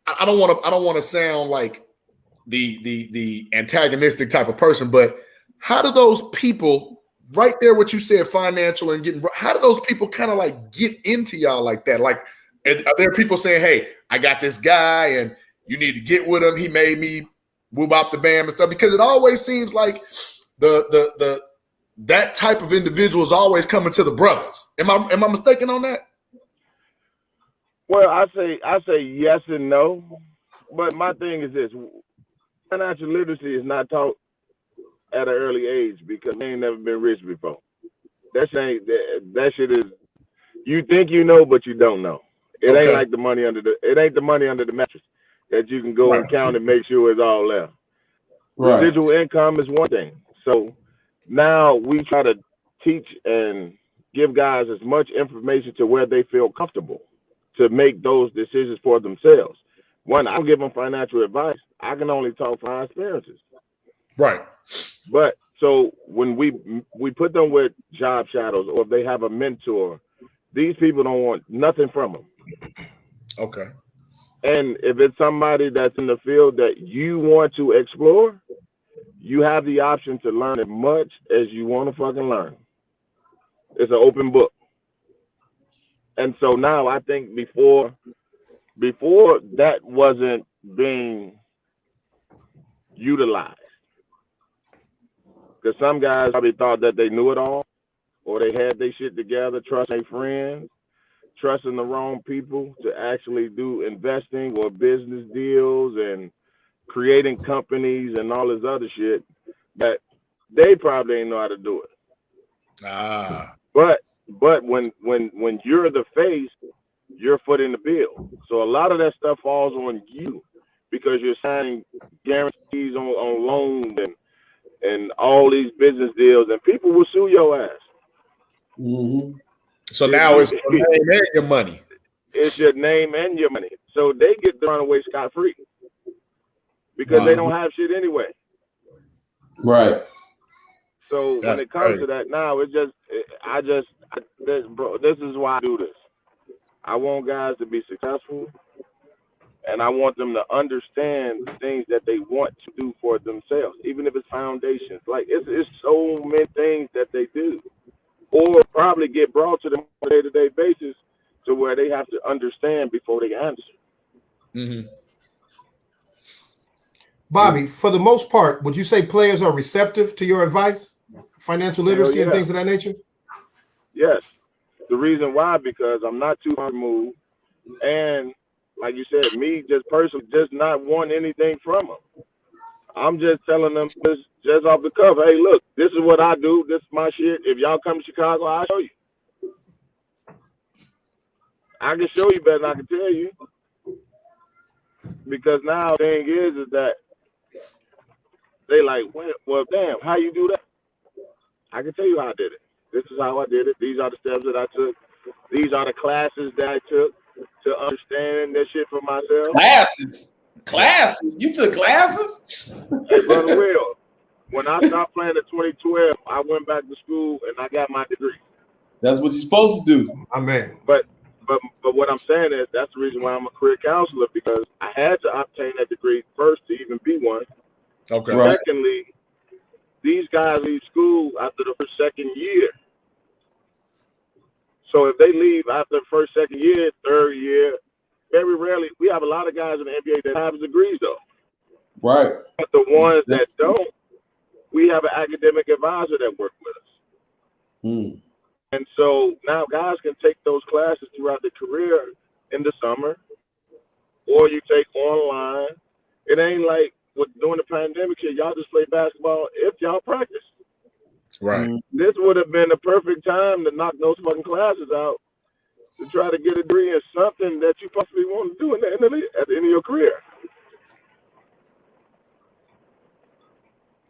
I don't want to sound like the antagonistic type of person, but how do those people right there, what you said, financial and getting, how do those people kind of like get into y'all like that? Like, are there people saying, hey, I got this guy and you need to get with him, he made me whoop up the bam and stuff? Because it always seems like that type of individual is always coming to the brothers. Am I mistaken on that? Well, I say yes and no, but my thing is this: financial literacy is not taught at an early age because they ain't never been rich before. That shit is, you think you know, but you don't know. It ain't like the money under the mattress that you can go and count and make sure it's all there. Right. Residual income is one thing. So now we try to teach and give guys as much information to where they feel comfortable to make those decisions for themselves. one, I don't give them financial advice. I can only talk from my experiences. Right. But so when we put them with job shadows, or if they have a mentor, these people don't want nothing from them. Okay. And if it's somebody that's in the field that you want to explore, you have the option to learn as much as you want to fucking learn. It's an open book. And so now I think before that wasn't being utilized. Because some guys probably thought that they knew it all, or they had their shit together, trusting their friends, trusting the wrong people to actually do investing or business deals and creating companies and all this other shit that they probably didn't know how to do it. But when you're the face, you're footing the bill. So a lot of that stuff falls on you because you're signing guarantees on loans and all these business deals, and people will sue your ass. Mm-hmm. So now it's your name and your money. It's your name and your money. So they get to run away scot-free because they don't have shit anyway. Right. So when it comes to that now, it's just, this is why I do this. I want guys to be successful, and I want them to understand the things that they want to do for themselves, even if it's foundations. Like, it's so many things that they do, or probably get brought to them on a day-to-day basis to where they have to understand before they answer. Mm-hmm. Bobby, for the most part, would you say players are receptive to your advice, financial literacy and things of that nature? Yes. The reason why, because I'm not too far removed, and like you said, me just personally just not want anything from them. I'm just telling them just off the cuff, hey, look, this is what I do. This is my shit. If y'all come to Chicago, I'll show you. I can show you better than I can tell you. Because now the thing is that they like, well, damn, how you do that? I can tell you how I did it. This is how I did it. These are the steps that I took. These are the classes that I took to understand that shit for myself. Classes? You took classes? Hey, Brother Will, when I stopped playing in 2012, I went back to school and I got my degree. That's what you're supposed to do. Amen. But what I'm saying is that's the reason why I'm a career counselor, because I had to obtain that degree first to even be one. Okay. Right. Secondly, these guys leave school after the second year. So if they leave after the first, second year, third year, very rarely, we have a lot of guys in the NBA that have degrees though. Right. But the ones that don't, we have an academic advisor that works with us. Mm. And so now guys can take those classes throughout their career in the summer, or you take online. It ain't like during the pandemic shit, y'all just play basketball if y'all practice. Right. This would have been the perfect time to knock those fucking classes out to try to get a degree in something that you possibly want to do at the end of your career.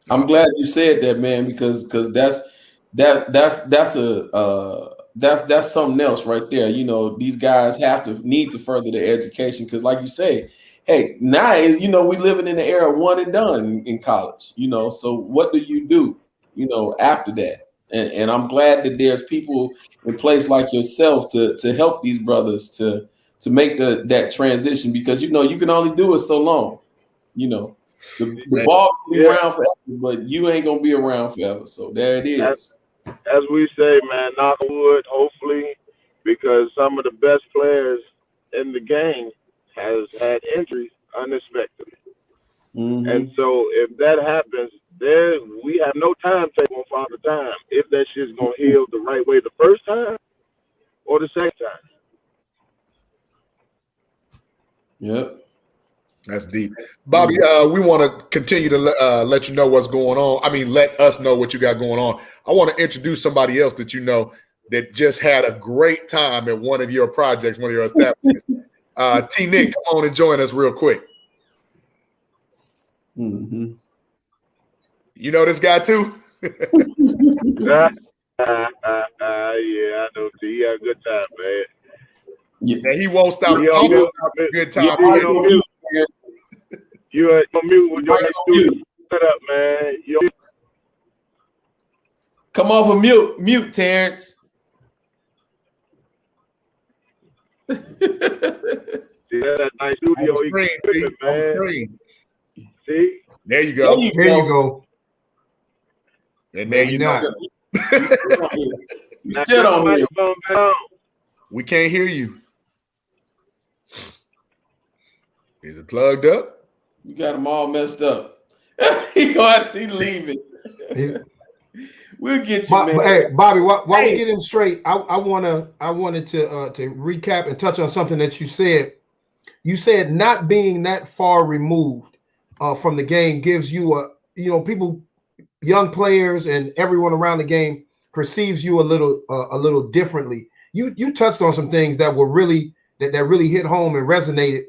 I'm glad you said that, man, because that's something else right there. You know, these guys need to further their education because, like you say, hey, now is we living in the era of one and done in college. You know, so what do you do? You know, after that, and I'm glad that there's people in place like yourself to help these brothers to make that transition because you can only do it so long. You know. The ball will be around forever, but you ain't gonna be around forever. So there it is. As we say, man, knock on wood, hopefully, because some of the best players in the game has had injuries unexpectedly. Mm-hmm. And so if that happens, we have no timetable on Father Time if that shit's gonna heal the right way the first time or the second time. Yep. That's deep. Bobby, we want to continue to let you know what's going on. I mean, let us know what you got going on. I want to introduce somebody else that you know that just had a great time at one of your projects, one of your establishments. T-Nick, come on and join us real quick. Mm-hmm. You know this guy too? Yeah, I know T. He had a good time, man. Yeah, he won't stop talking about a good time. You're on mute with your studio. Shut up, man. Come off of mute, Terrence. See, that nice studio equipment, man. See? There you go. There you go. And there you go. You still don't hear. We can't hear you. Is it plugged up? You got them all messed up. He leaving. We'll get you, man. Hey, Bobby, while we get him straight, I wanted to recap and touch on something that you said. You said not being that far removed from the game gives you people, young players and everyone around the game perceives you a little differently. You touched on some things that were really hit home and resonated.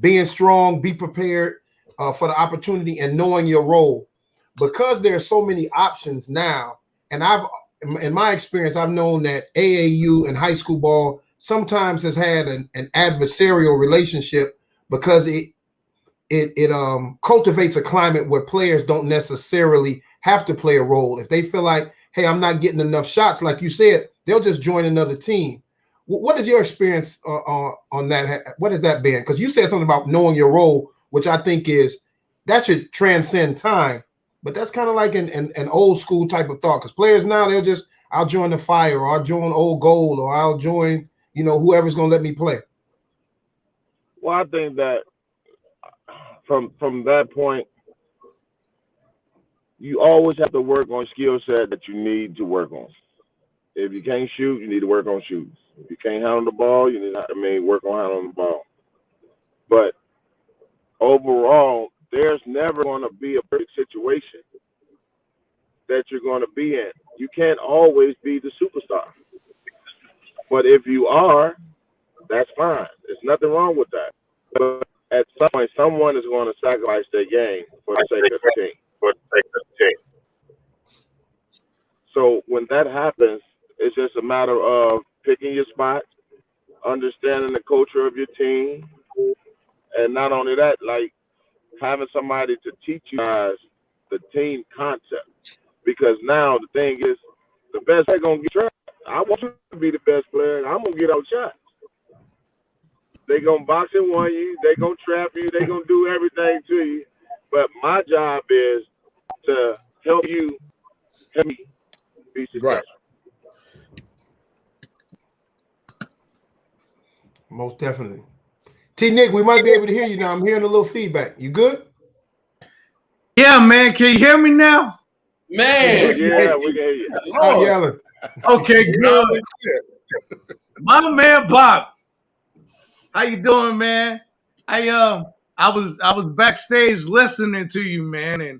Being strong, be prepared for the opportunity, and knowing your role. Because there are so many options now, and in my experience, I've known that AAU and high school ball sometimes has had an adversarial relationship because it cultivates a climate where players don't necessarily have to play a role. If they feel like, hey, I'm not getting enough shots, like you said, they'll just join another team. What is your experience on that? What has that been? Because you said something about knowing your role, which I think that should transcend time. But that's kind of like an old school type of thought. Because players now, I'll join the Fire, or I'll join Old Gold, or I'll join, whoever's going to let me play. Well, I think that from that point, you always have to work on skill set that you need to work on. If you can't shoot, you need to work on shooting. If you can't handle the ball, you need to work on handling the ball. But overall, there's never going to be a perfect situation that you're going to be in. You can't always be the superstar. But if you are, that's fine. There's nothing wrong with that. But at some point, someone is going to sacrifice their game for the sake of the team. So when that happens, it's just a matter of picking your spot, understanding the culture of your team, and not only that, like having somebody to teach you guys the team concept. Because now the thing is, the best player gonna get trapped. I want you to be the best player, and I'm gonna get out shots. They gonna box and one you, they gonna trap you, they gonna do everything to you. But my job is to help me be successful. Right. Most definitely. T. Nick, we might be able to hear you now. I'm hearing a little feedback. You good? Yeah, man. Can you hear me now? Man. Yeah, we can hear you. I'm yelling. Okay, good. My man Bob. How you doing, man? I was backstage listening to you, man, and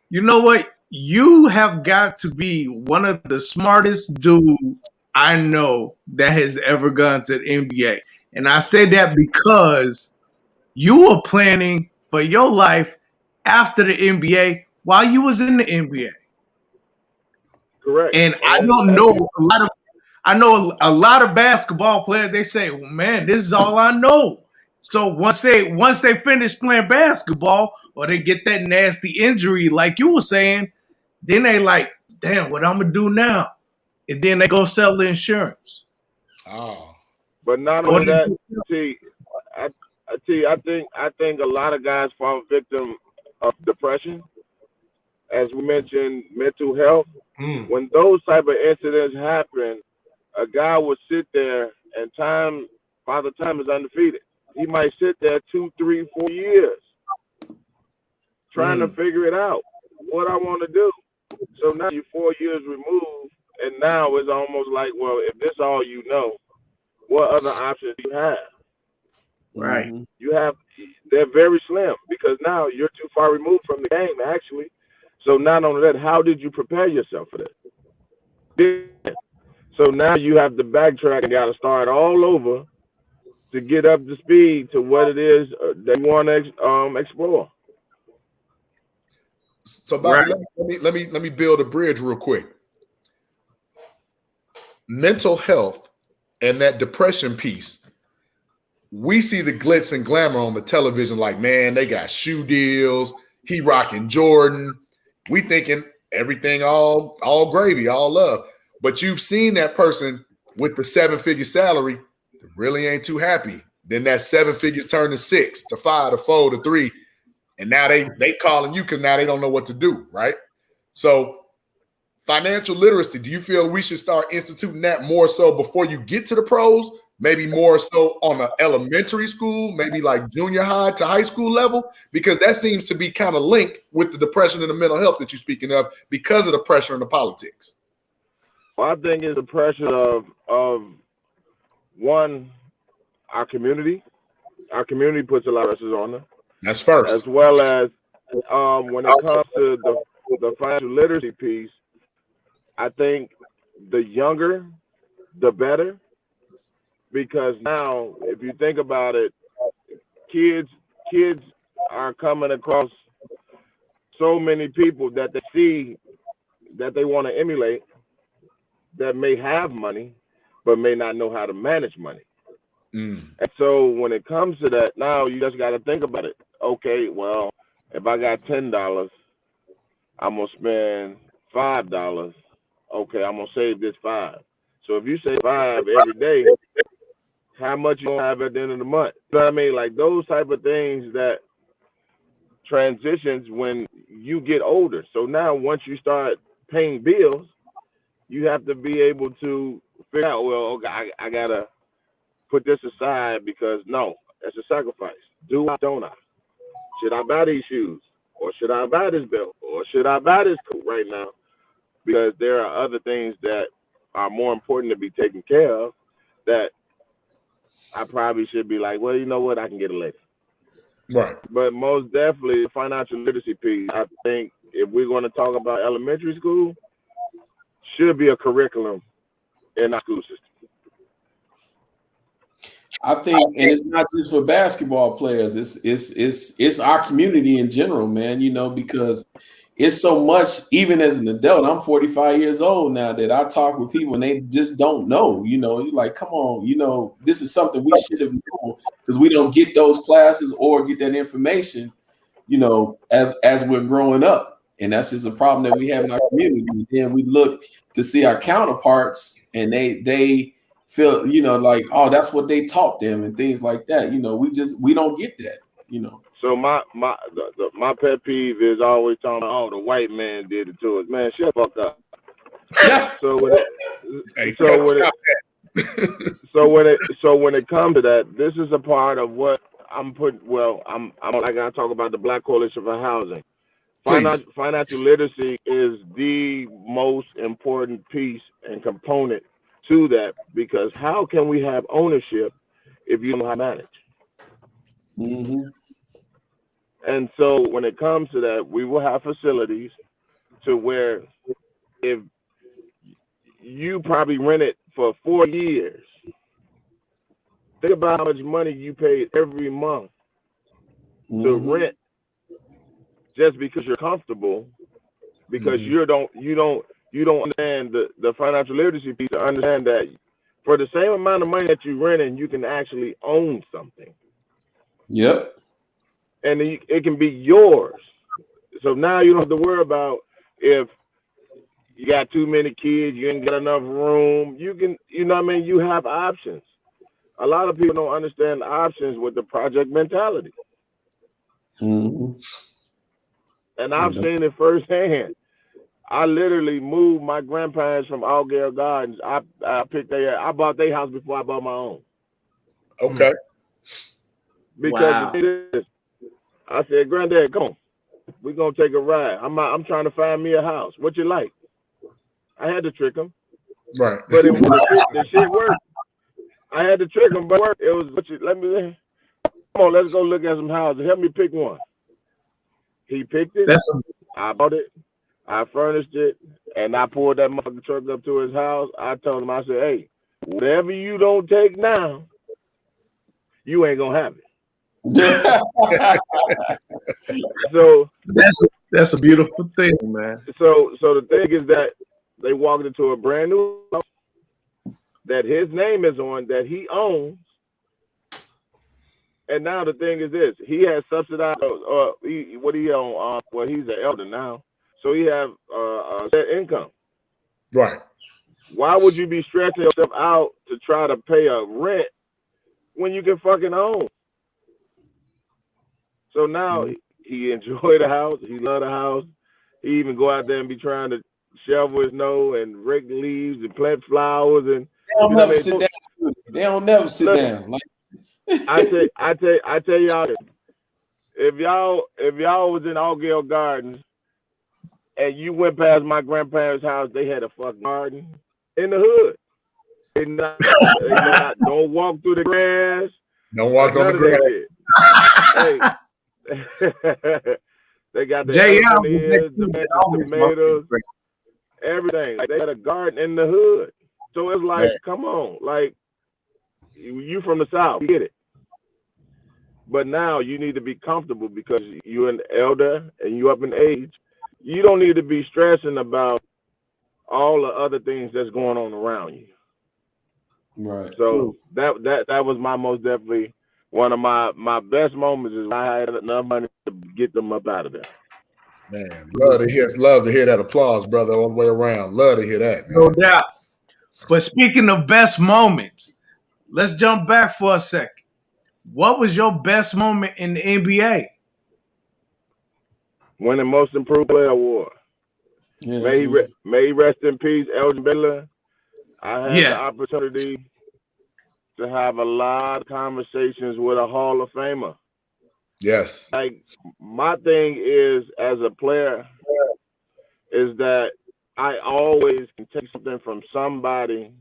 you know what? You have got to be one of the smartest dudes I know that has ever gone to the NBA. And I say that because you were planning for your life after the NBA while you was in the NBA. Correct. And I know a lot of basketball players, they say, well, man, this is all I know. So once they finish playing basketball or they get that nasty injury, like you were saying, then they like, damn, what I'm gonna do now? And then they go sell the insurance. Oh. But not only that, I think a lot of guys fall victim of depression. As we mentioned, mental health. When those type of incidents happen, a guy will sit there and Father Time is undefeated. He might sit there 2, 3, 4 years trying to figure it out. What I want to do. So now you're 4 years removed, and now it's almost like, well, if this is all you know, what other options do you have? Right. They're very slim because now you're too far removed from the game, actually. So not only that, how did you prepare yourself for that? So now you have to backtrack and got to start all over to get up to speed to what it is that you want to explore. So, Bobby, let me build a bridge real quick. Mental health and that depression piece. we see the glitz and glamour on the television, like, man, they got shoe deals, he rocking Jordan. We thinking everything all gravy, all love. But you've seen that person with the 7-figure salary that really ain't too happy. Then that 7 figures turn to 6, to 5, to 4, to 3. And now they calling you because now they don't know what to do, right? So financial literacy, do you feel we should start instituting that more so before you get to the pros? Maybe more so on an elementary school, maybe like junior high to high school level? Because that seems to be kind of linked with the depression and the mental health that you're speaking of because of the pressure in the politics. Well, I think it's the pressure of one, our community. Our community puts a lot of pressure on them. That's first. As well as when it comes to the financial literacy piece, I think the younger, the better. Because now, if you think about it, kids are coming across so many people that they see that they want to emulate that may have money, but may not know how to manage money. And so when it comes to that, now you just got to think about it. Okay, well, if I got $10, I'm going to spend $5. Okay, I'm going to save this $5. So if you save $5 every day, how much you gonna have at the end of the month? You know what I mean? Like those type of things that transitions when you get older. So now once you start paying bills, you have to be able to figure out, well, okay, I gotta put this aside because no, that's a sacrifice. Do I, don't I? Should I buy these shoes? Or should I buy this belt? Or should I buy this coat right now? Because there are other things that are more important to be taken care of that I probably should be like, well, you know what? I can get it later. Right. But most definitely, the financial literacy piece, I think if we're going to talk about elementary school, should be a curriculum in our school system. I think, and it's not just for basketball players. It's our community in general, man. You know, because it's so much. Even as an adult, I'm 45 years old now. That I talk with people and they just don't know. You know, you're like, come on. You know, this is something we should have known because we don't get those classes or get that information. You know, as we're growing up, and that's just a problem that we have in our community. Then we look to see our counterparts, and they feel, you know, like, oh, that's what they taught them and things like that. You know, we don't get that, you know. So my pet peeve is always talking about, oh, the white man did it to us. Man, shut the fuck up. Yeah. So when it comes to that, this is a part of what I'm putting. Well, I'm like, I talk about the Black Coalition for Housing. Financial literacy is the most important piece and component to that, because how can we have ownership if you don't know how to manage? Mm-hmm. And so when it comes to that, we will have facilities to where if you probably rent it for 4 years, think about how much money you pay every month to rent just because you're comfortable, because you don't understand the financial literacy piece to understand that for the same amount of money that you rent and you can actually own something. Yep. And it can be yours. So now you don't have to worry about if you got too many kids, you ain't got enough room. You can, you know what I mean? You have options. A lot of people don't understand the options with the project mentality. Mm-hmm. And I've seen it firsthand. I literally moved my grandparents from Algare Gardens. I bought their house before I bought my own. Okay. Because the thing is, I said, Granddad, come on. We're going to take a ride. I'm trying to find me a house. What you like? I had to trick him. Right. But it the shit worked. I had to trick him, but it worked. It was, come on, let's go look at some houses. Help me pick one. He picked it. I bought it. I furnished it. And I pulled that motherfucking truck up to his house. I told him, I said, hey, whatever you don't take now, you ain't going to have it. So that's a beautiful thing, man. So the thing is that they walked into a brand new house that his name is on, that he owns, And now the thing is this: he has subsidized, or what he on? Well, he's an elder now, so he have set income. Right. Why would you be stressing yourself out to try to pay a rent when you can fucking own? So now he enjoy the house. He love the house. He even go out there and be trying to shovel his snow and rake the leaves and plant flowers and. They don't never sit down. They don't never sit down. Like I tell y'all this. If y'all was in Allgale Gardens and you went past my grandparents' house, they had a fucking garden in the hood. Don't walk through the grass. Don't walk on the grass. Hey. They got the tomatoes, everything. Like they had a garden in the hood. So it's like, come on, like you from the South, you get it. But now you need to be comfortable because you're an elder and you up in age. You don't need to be stressing about all the other things that's going on around you. Right. So that was my most definitely one of my best moments is when I had enough money to get them up out of there. Man, love to hear that applause, brother, all the way around. Love to hear that. Man. No doubt. But speaking of best moments, let's jump back for a second. What was your best moment in the NBA? Winning Most Improved Player award. Yeah, may he rest in peace, Elgin Baylor. I had the opportunity to have a lot of conversations with a Hall of Famer. Yes. Like my thing is, as a player, is that I always can take something from somebody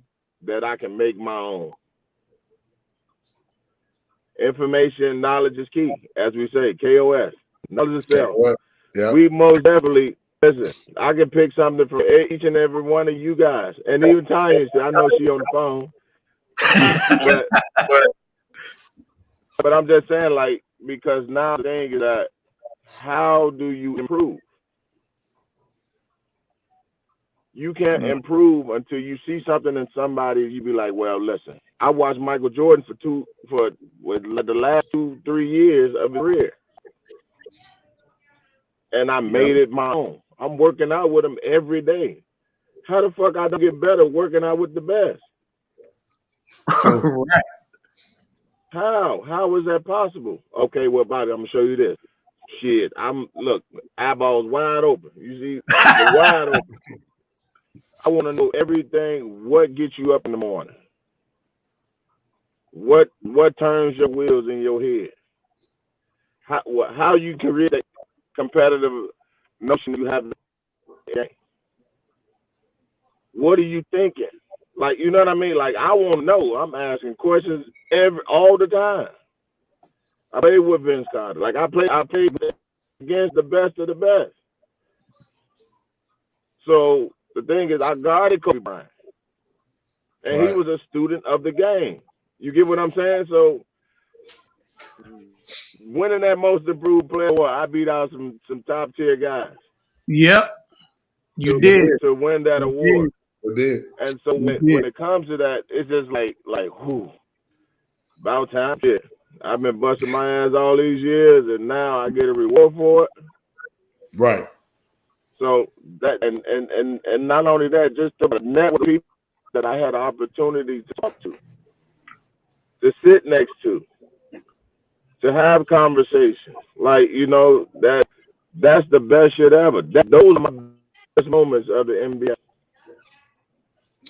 that I can make my own. Information, knowledge is key, as we say, KOS. Knowledge is self. Yeah. We most definitely, listen, I can pick something from each and every one of you guys. And even Tanya, I know she on the phone. but I'm just saying, like, because now the thing is that how do you improve? You can't improve until you see something in somebody. You be like, well, listen, I watched Michael Jordan for the last 2-3 years of his career, and I made it my own. I'm working out with him every day. How the fuck I don't get better working out with the best? Right. How is that possible? Okay, well, Bobby, I'm gonna show you this. Shit, look, eyeballs wide open. You see, wide open. I want to know everything. What gets you up in the morning? What turns your wheels in your head? How you create that competitive notion you have? What are you thinking? Like, you know what I mean? Like, I want to know. I'm asking questions all the time. I played with Vince Carter. Like, I played against the best of the best. So the thing is, I guarded Kobe Bryant, and he was a student of the game. You get what I'm saying? So winning that Most Improved Player award, I beat out some top tier guys. Yep, you did to win that award. You did. And so when it comes to that, it's just like whew, about time. Shit, I've been busting my ass all these years, and now I get a reward for it. Right. So that and not only that, just the network of people that I had the opportunity to talk to sit next to have conversations. Like, you know, that's the best shit ever. Those are my best moments of the NBA.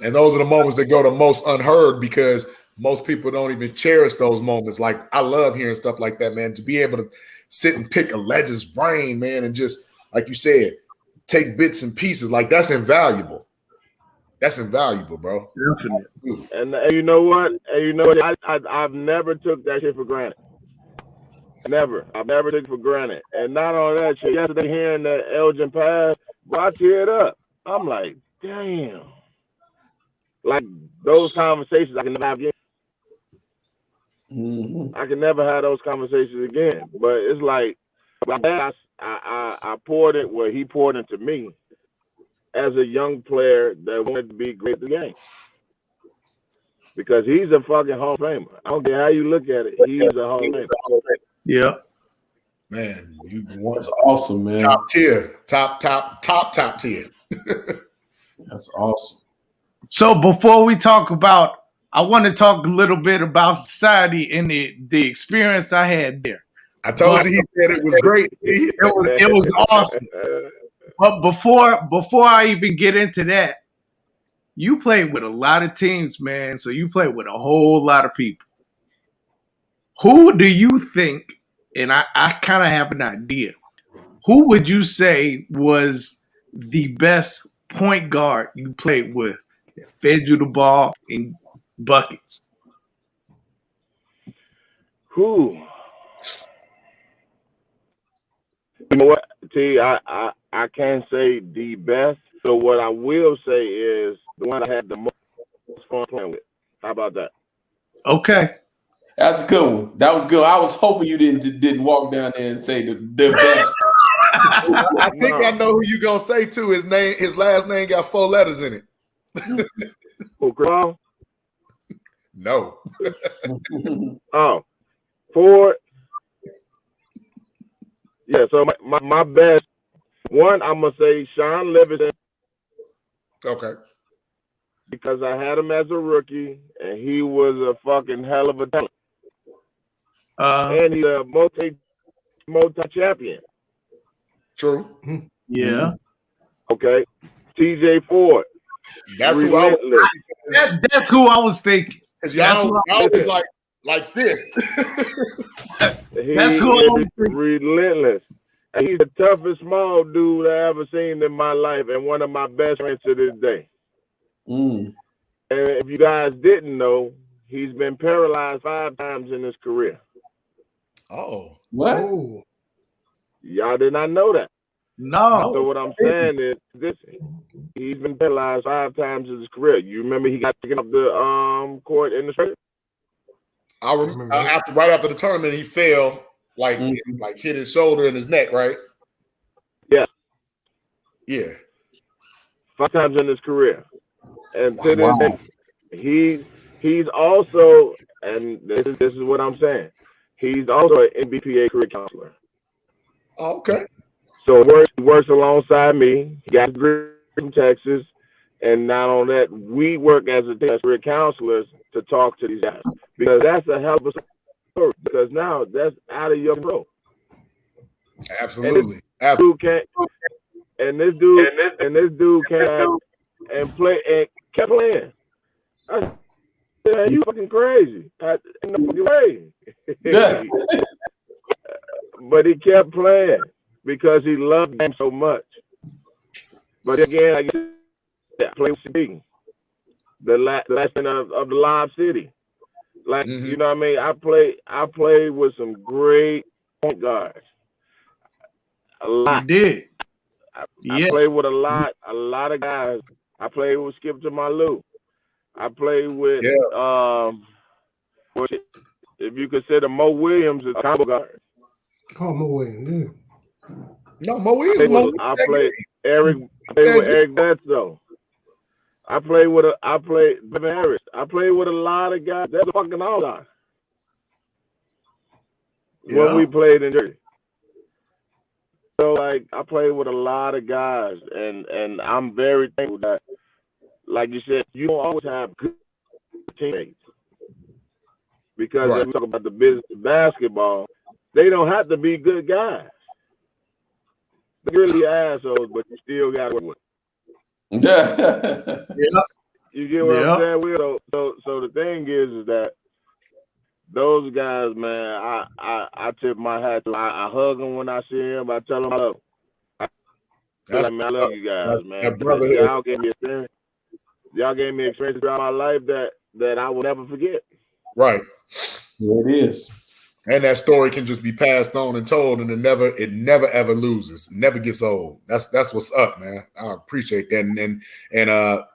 And those are the moments that go the most unheard because most people don't even cherish those moments. Like, I love hearing stuff like that, man. To be able to sit and pick a legend's brain, man, and just, like you said, take bits and pieces. Like, that's invaluable. That's invaluable, bro. Definitely. And you know what? I've never took that shit for granted. Never. I've never took it for granted. And not only that shit, yesterday hearing that Elgin pass, I teared up. I'm like, damn. Like, those conversations I can never have again. Mm-hmm. I can never have those conversations again. But it's like, I poured it where he poured into me as a young player that wanted to be great at the game. because he's a fucking Hall of Famer. I don't care how you look at it. He's a Hall of Famer. Yeah. Man, That's awesome, man. top tier, top tier. That's awesome. So before we talk about, I want to talk a little bit about society and the experience I had there. I told you he said it was great. It was awesome. But before I even get into that, you played with a lot of teams, man. So you played with a whole lot of people. Who do you think, and I kind of have an idea, who would you say was the best point guard you played with that fed you the ball in buckets? Who? You know what, T? I can't say the best. So what I will say is the one I had the most fun playing with. How about that? Okay. That's a good one. That was good. I was hoping you didn't walk down there and say the best. I think I know who you gonna say too. His last name got 4 letters in it. Who, Chris? No. Oh, Ford. Yeah, so my best one, I'm gonna say Sean Livingston. Okay. Because I had him as a rookie, and he was a fucking hell of a talent. And he's a multi-champion. True. Yeah. Okay. TJ Ford. That's relentless. That's who I was thinking. Y'all was like this. That's who I was thinking. Relentless. And he's the toughest small dude I ever seen in my life, and one of my best friends to this day. And if you guys didn't know, he's been paralyzed 5 times in his career. Oh. What? Oh. Y'all did not know that. No. So what I'm saying is this: he's been paralyzed 5 times in his career. You remember he got taken off the court in the straight? I remember right after the tournament, he fell, like hit his shoulder and his neck, right? Yeah. Yeah. 5 times in his career. And to this day, he's also, and this is what I'm saying, he's also an NBPA career counselor. Oh, okay. So he works alongside me. He got a degree from Texas, and not on that, we work as career counselors to talk to these guys, because that's a hell of a story. Because now that's out of your control. Absolutely. And this dude came and play and kept playing. I said, "You fucking crazy!" Ain't no fucking way. But he kept playing because he loved the game so much. But again, I play with CD, the last thing of the Live City. Like, you know what I mean? I played with some great point guards. A lot. You did. I played with a lot of guys. I played with Skip Jamalu. I played with if you consider Mo Williams as a combo guard. Oh, Mo Williams, yeah. No, Mo Williams. I played with Eric Bledsoe. I played Devin Harris. I played with a lot of guys. That's fucking all guys. When we played in Jersey. So like I played with a lot of guys, and I'm very thankful that, like you said, you don't always have good teammates. Because when we talk about the business of basketball, they don't have to be good guys. They're really assholes, but you still got to work with them. You get what I'm saying? So the thing is that those guys, man, I tip my hat to. I hug them when I see them. I tell them I love them. I love you guys, man. Y'all gave me experience. Y'all gave me experience throughout my life that I will never forget. Right. Yeah, it is. And that story can just be passed on and told, and it never ever loses. It never gets old. That's what's up, man. I appreciate that. And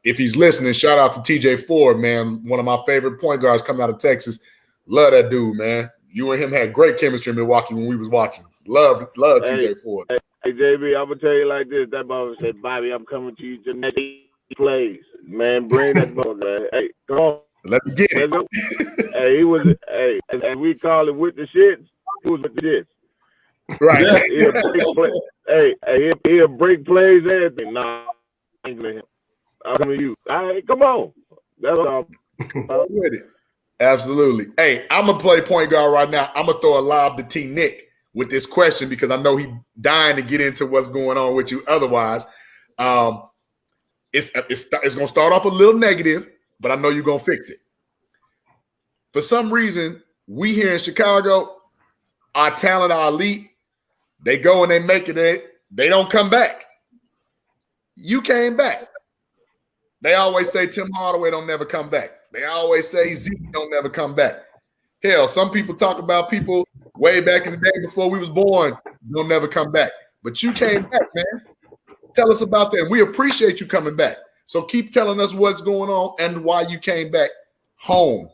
if he's listening, shout out to TJ Ford, man. One of my favorite point guards coming out of Texas. Love that dude, man. You and him had great chemistry in Milwaukee when we was watching. Love TJ Ford. Hey, JB, I'm gonna tell you like this. That brother said, "Bobby, I'm coming to you the next 8 plays, man. Bring that ball, man. Hey, come on." Let me get it. Hey, he was. Hey, and we call it with the shits. He was with the shits. Right. He'll break plays, everything. Nah, I ain't gonna him. I'm coming to you. All right, come on. That's all. With it. Absolutely. Hey, I'm gonna play point guard right now. I'm gonna throw a lob to T Nick with this question because I know he's dying to get into what's going on with you. Otherwise, it's gonna start off a little negative, but I know you're gonna fix it. For some reason, we here in Chicago, our talent, our elite, they go and they make it. They don't come back. You came back. They always say Tim Hardaway don't never come back. They always say Zeke don't never come back. Hell, some people talk about people way back in the day before we was born don't never come back. But you came back, man. Tell us about that. We appreciate you coming back. So keep telling us what's going on and why you came back home.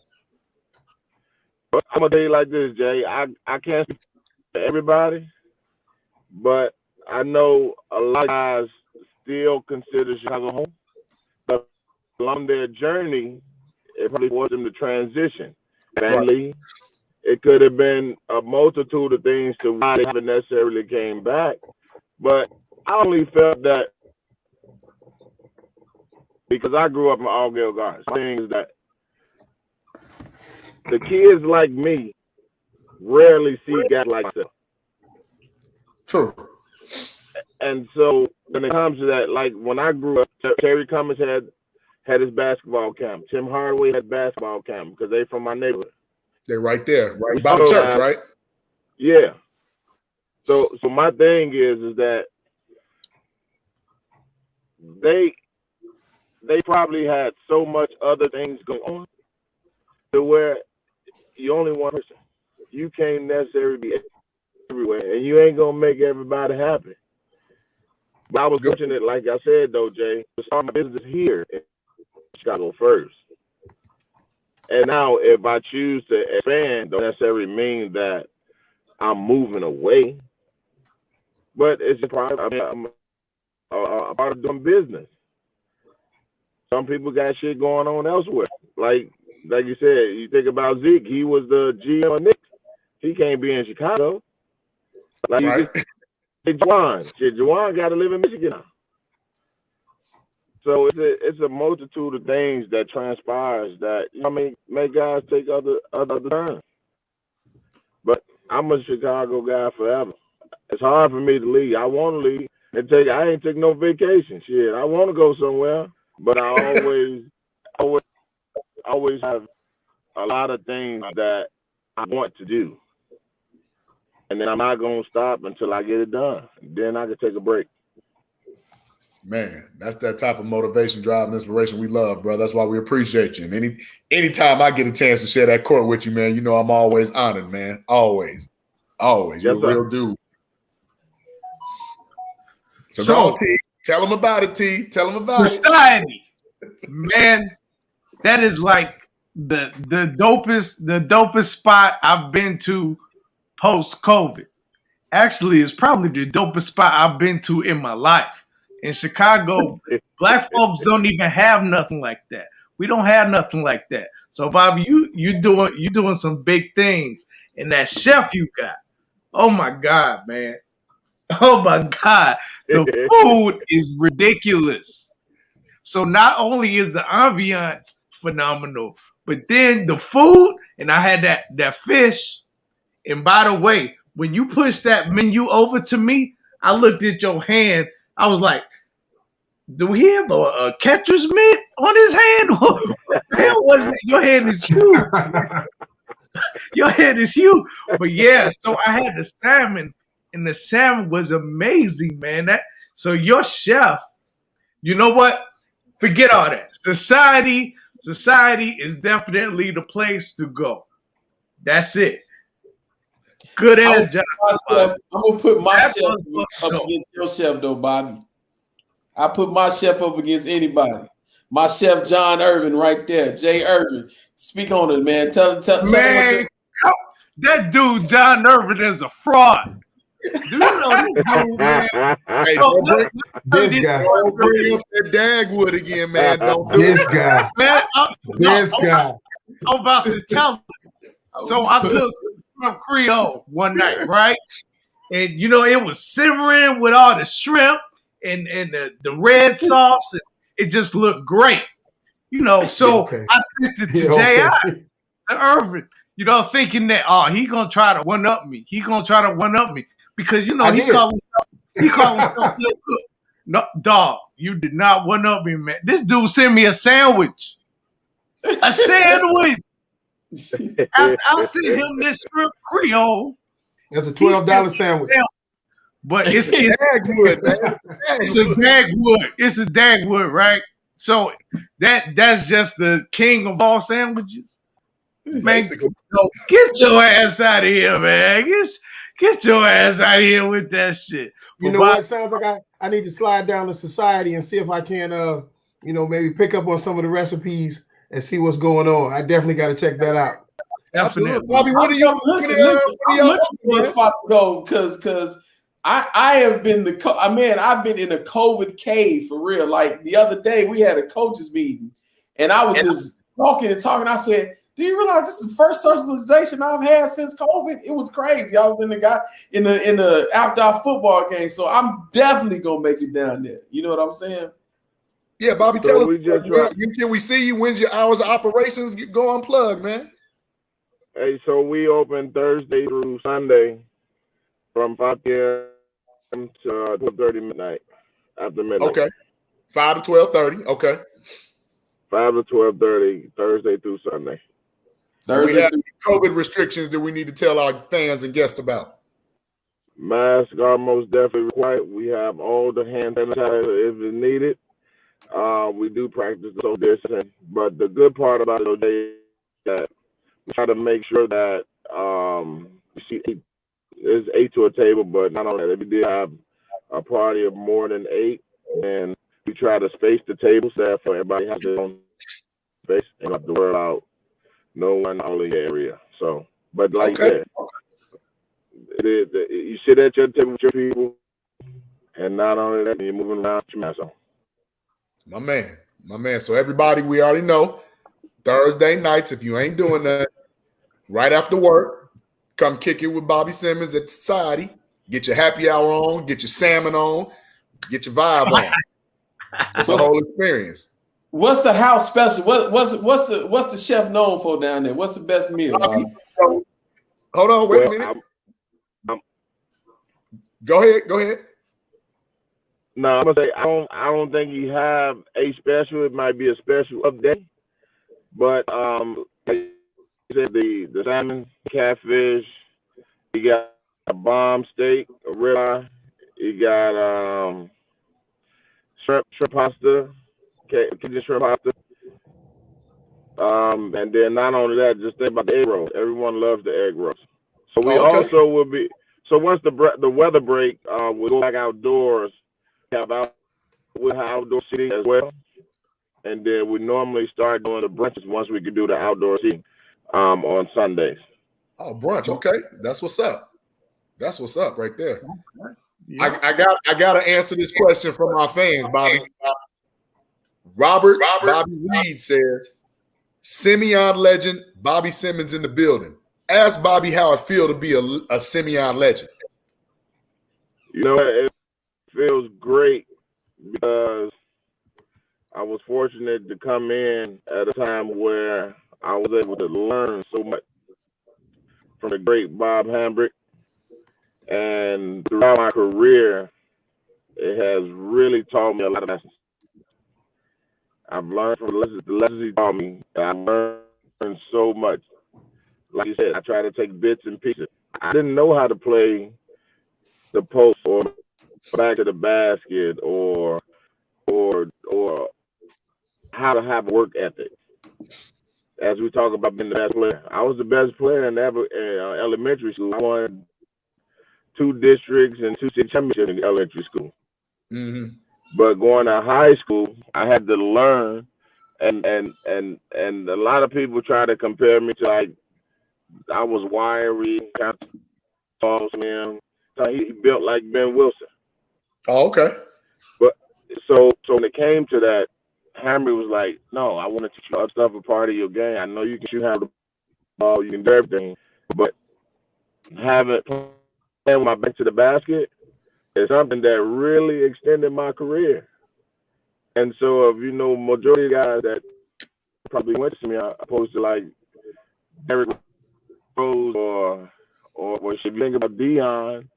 I'm gonna tell you like this, Jay. I can't speak for everybody, but I know a lot of guys still consider Chicago home. But along their journey, it probably forced them to transition. Family, it could have been a multitude of things to why they haven't necessarily came back. But I only felt that because I grew up in Allgale Gardens. The thing is that the kids like me rarely see guys like that. True. And so when it comes to that, like when I grew up, Terry Cummins had his basketball camp. Tim Hardaway had basketball camp because they from my neighborhood. They're right there, right by the church, right? Yeah. So my thing is that they probably had so much other things going on to where you only one person. You can't necessarily be everywhere, and you ain't gonna make everybody happy. But I was fortunate, like I said though, Jay, to start my business here in Chicago first. And now, if I choose to expand, don't necessarily mean that I'm moving away, but it's a part. I mean, I'm a part of doing business. Some people got shit going on elsewhere. Like you said, you think about Zeke. He was the GM of Knicks. He can't be in Chicago. Like right. you just, Juwan got to live in Michigan now. So it's a multitude of things that transpires that make guys take other turns. But I'm a Chicago guy forever. It's hard for me to leave. I want to leave and I ain't take no vacation. Shit, I want to go somewhere, but I always have a lot of things that I want to do. And then I'm not gonna stop until I get it done. Then I can take a break. Man, that's that type of motivation, drive, and inspiration we love, bro. That's why we appreciate you. And anytime I get a chance to share that court with you, man, you know I'm always honored, man. Always. You're a real dude. So T, tell them about it, T. Tell them about society. Man, that is like the dopest spot I've been to post-COVID. Actually, it's probably the dopest spot I've been to in my life. In Chicago, black folks don't even have nothing like that. We don't have nothing like that. So, Bobby, you doing some big things. And that chef you got, oh my God, man. Oh my God. The food is ridiculous. So not only is the ambiance phenomenal, but then the food, and I had that fish. And by the way, when you push that menu over to me, I looked at your hand. I was like, do he have a catcher's mitt on his hand? What the hell was that? Your hand is huge. Your hand is huge. But yeah, so I had the salmon, and the salmon was amazing, man. So your chef, you know what? Forget all that. Society is definitely the place to go. That's it. Good ass job. I'm gonna put my chef up against your chef, though, Bobby. I put my chef up against anybody. My chef, John Irvin, right there. Jay Irvin. Speak on it, man. Tell man, that dude, John Irvin, is a fraud. Do you know this dude, man? Hey, this guy. Don't bring up that Dagwood again, man. Don't do This it. guy. Man, This guy. I'm about to tell you. So I cooked shrimp Creole one night, right? And you know, it was simmering with all the shrimp and the red sauce. And it just looked great. You know, so Okay. I sent it to Okay. J.I., to Irvin, you know, thinking that, he gonna try to one up me. He gonna try to one up me. Because you know, he called himself Lil Cook. No, dog, you did not one up me, man. This dude sent me a sandwich. A sandwich. After I sent him this shrimp Creole. That's a $12 sandwich. But it's a Dagwood. It's a Dagwood, right? So that's just the king of all sandwiches. Man, get your ass out of here, man. Get your ass out of here with that shit. You know what? It sounds like I need to slide down to Society and see if I can, maybe pick up on some of the recipes and see what's going on. I definitely got to check that out. Absolutely. Bobby, what are you listen? I'm looking for a spot to go because I have been I've been in a COVID cave for real. Like the other day, we had a coaches meeting, and I was just talking. I said, "Do you realize this is the first socialization I've had since COVID?" It was crazy. I was in the outdoor football game, so I'm definitely gonna make it down there. You know what I'm saying? Yeah, Bobby, tell us. Can we see you? When's your hours of operations? You go unplug, man. Hey, so we open Thursday through Sunday from 5 p.m. to 12:30 midnight, after midnight. Okay. 5 to 12:30. Okay. 5 to 12:30, Thursday through Sunday. We have COVID restrictions that we need to tell our fans and guests about. Masks are most definitely required. We have all the hand sanitizer if it's needed. We do practice social distancing, but the good part about it is that we try to make sure that there's 8 to a table, but not only that, if we did have a party of more than 8, and we try to space the table so everybody has their own space and let the word out. No one only area. So, but like I said, you sit at your table with your people, and not only that, you're moving around with your mask on. My man. So everybody, we already know Thursday nights, if you ain't doing that, right after work, come kick it with Bobby Simmons at Society. Get your happy hour on, get your salmon on, get your vibe on. It's a whole experience. What's the house special? What's the chef known for down there? What's the best meal? Hold on, wait a minute. Go ahead. No, I'm gonna say I don't think you have a special. It might be a special update, but like you said, the salmon, catfish, you got a bomb steak, a ribeye, you got shrimp pasta, Cajun shrimp pasta, and then not only that, just think about the egg rolls. Everyone loves the egg rolls. So we also will be. So once the weather break, we'll go back outdoors. We'll have outdoor seating as well, and then we normally start doing the brunches once we can do the outdoor seating on Sundays. Oh, brunch, okay, that's what's up. That's what's up right there. Yeah. I got to answer this question from our fans, Bobby. Robert Bobby Reed says, Simeon legend Bobby Simmons in the building. Ask Bobby how it feels to be a Simeon legend. You know, it feels great because I was fortunate to come in at a time where I was able to learn so much from the great Bob Hambrick. And throughout my career, it has really taught me a lot of lessons. I've learned from the lessons he taught me. I've learned so much. Like you said, I try to take bits and pieces. I didn't know how to play the post or back to the basket or how to have work ethic. As we talk about being the best player, I was the best player in elementary school. I won 2 districts and 2 state championships in elementary school. Mm-hmm. But going to high school, I had to learn, and a lot of people try to compare me to, like, I was wiry, kind of tall man. So he built like Ben Wilson. Oh, okay. But so when it came to that, Henry was like, no, I want to teach you other stuff a part of your game. I know you can shoot half the ball, you can do everything, but having playing with my back to the basket is something that really extended my career. And so, if you know, majority of guys that probably went to me, opposed to like Derrick Rose or if you think about Dion,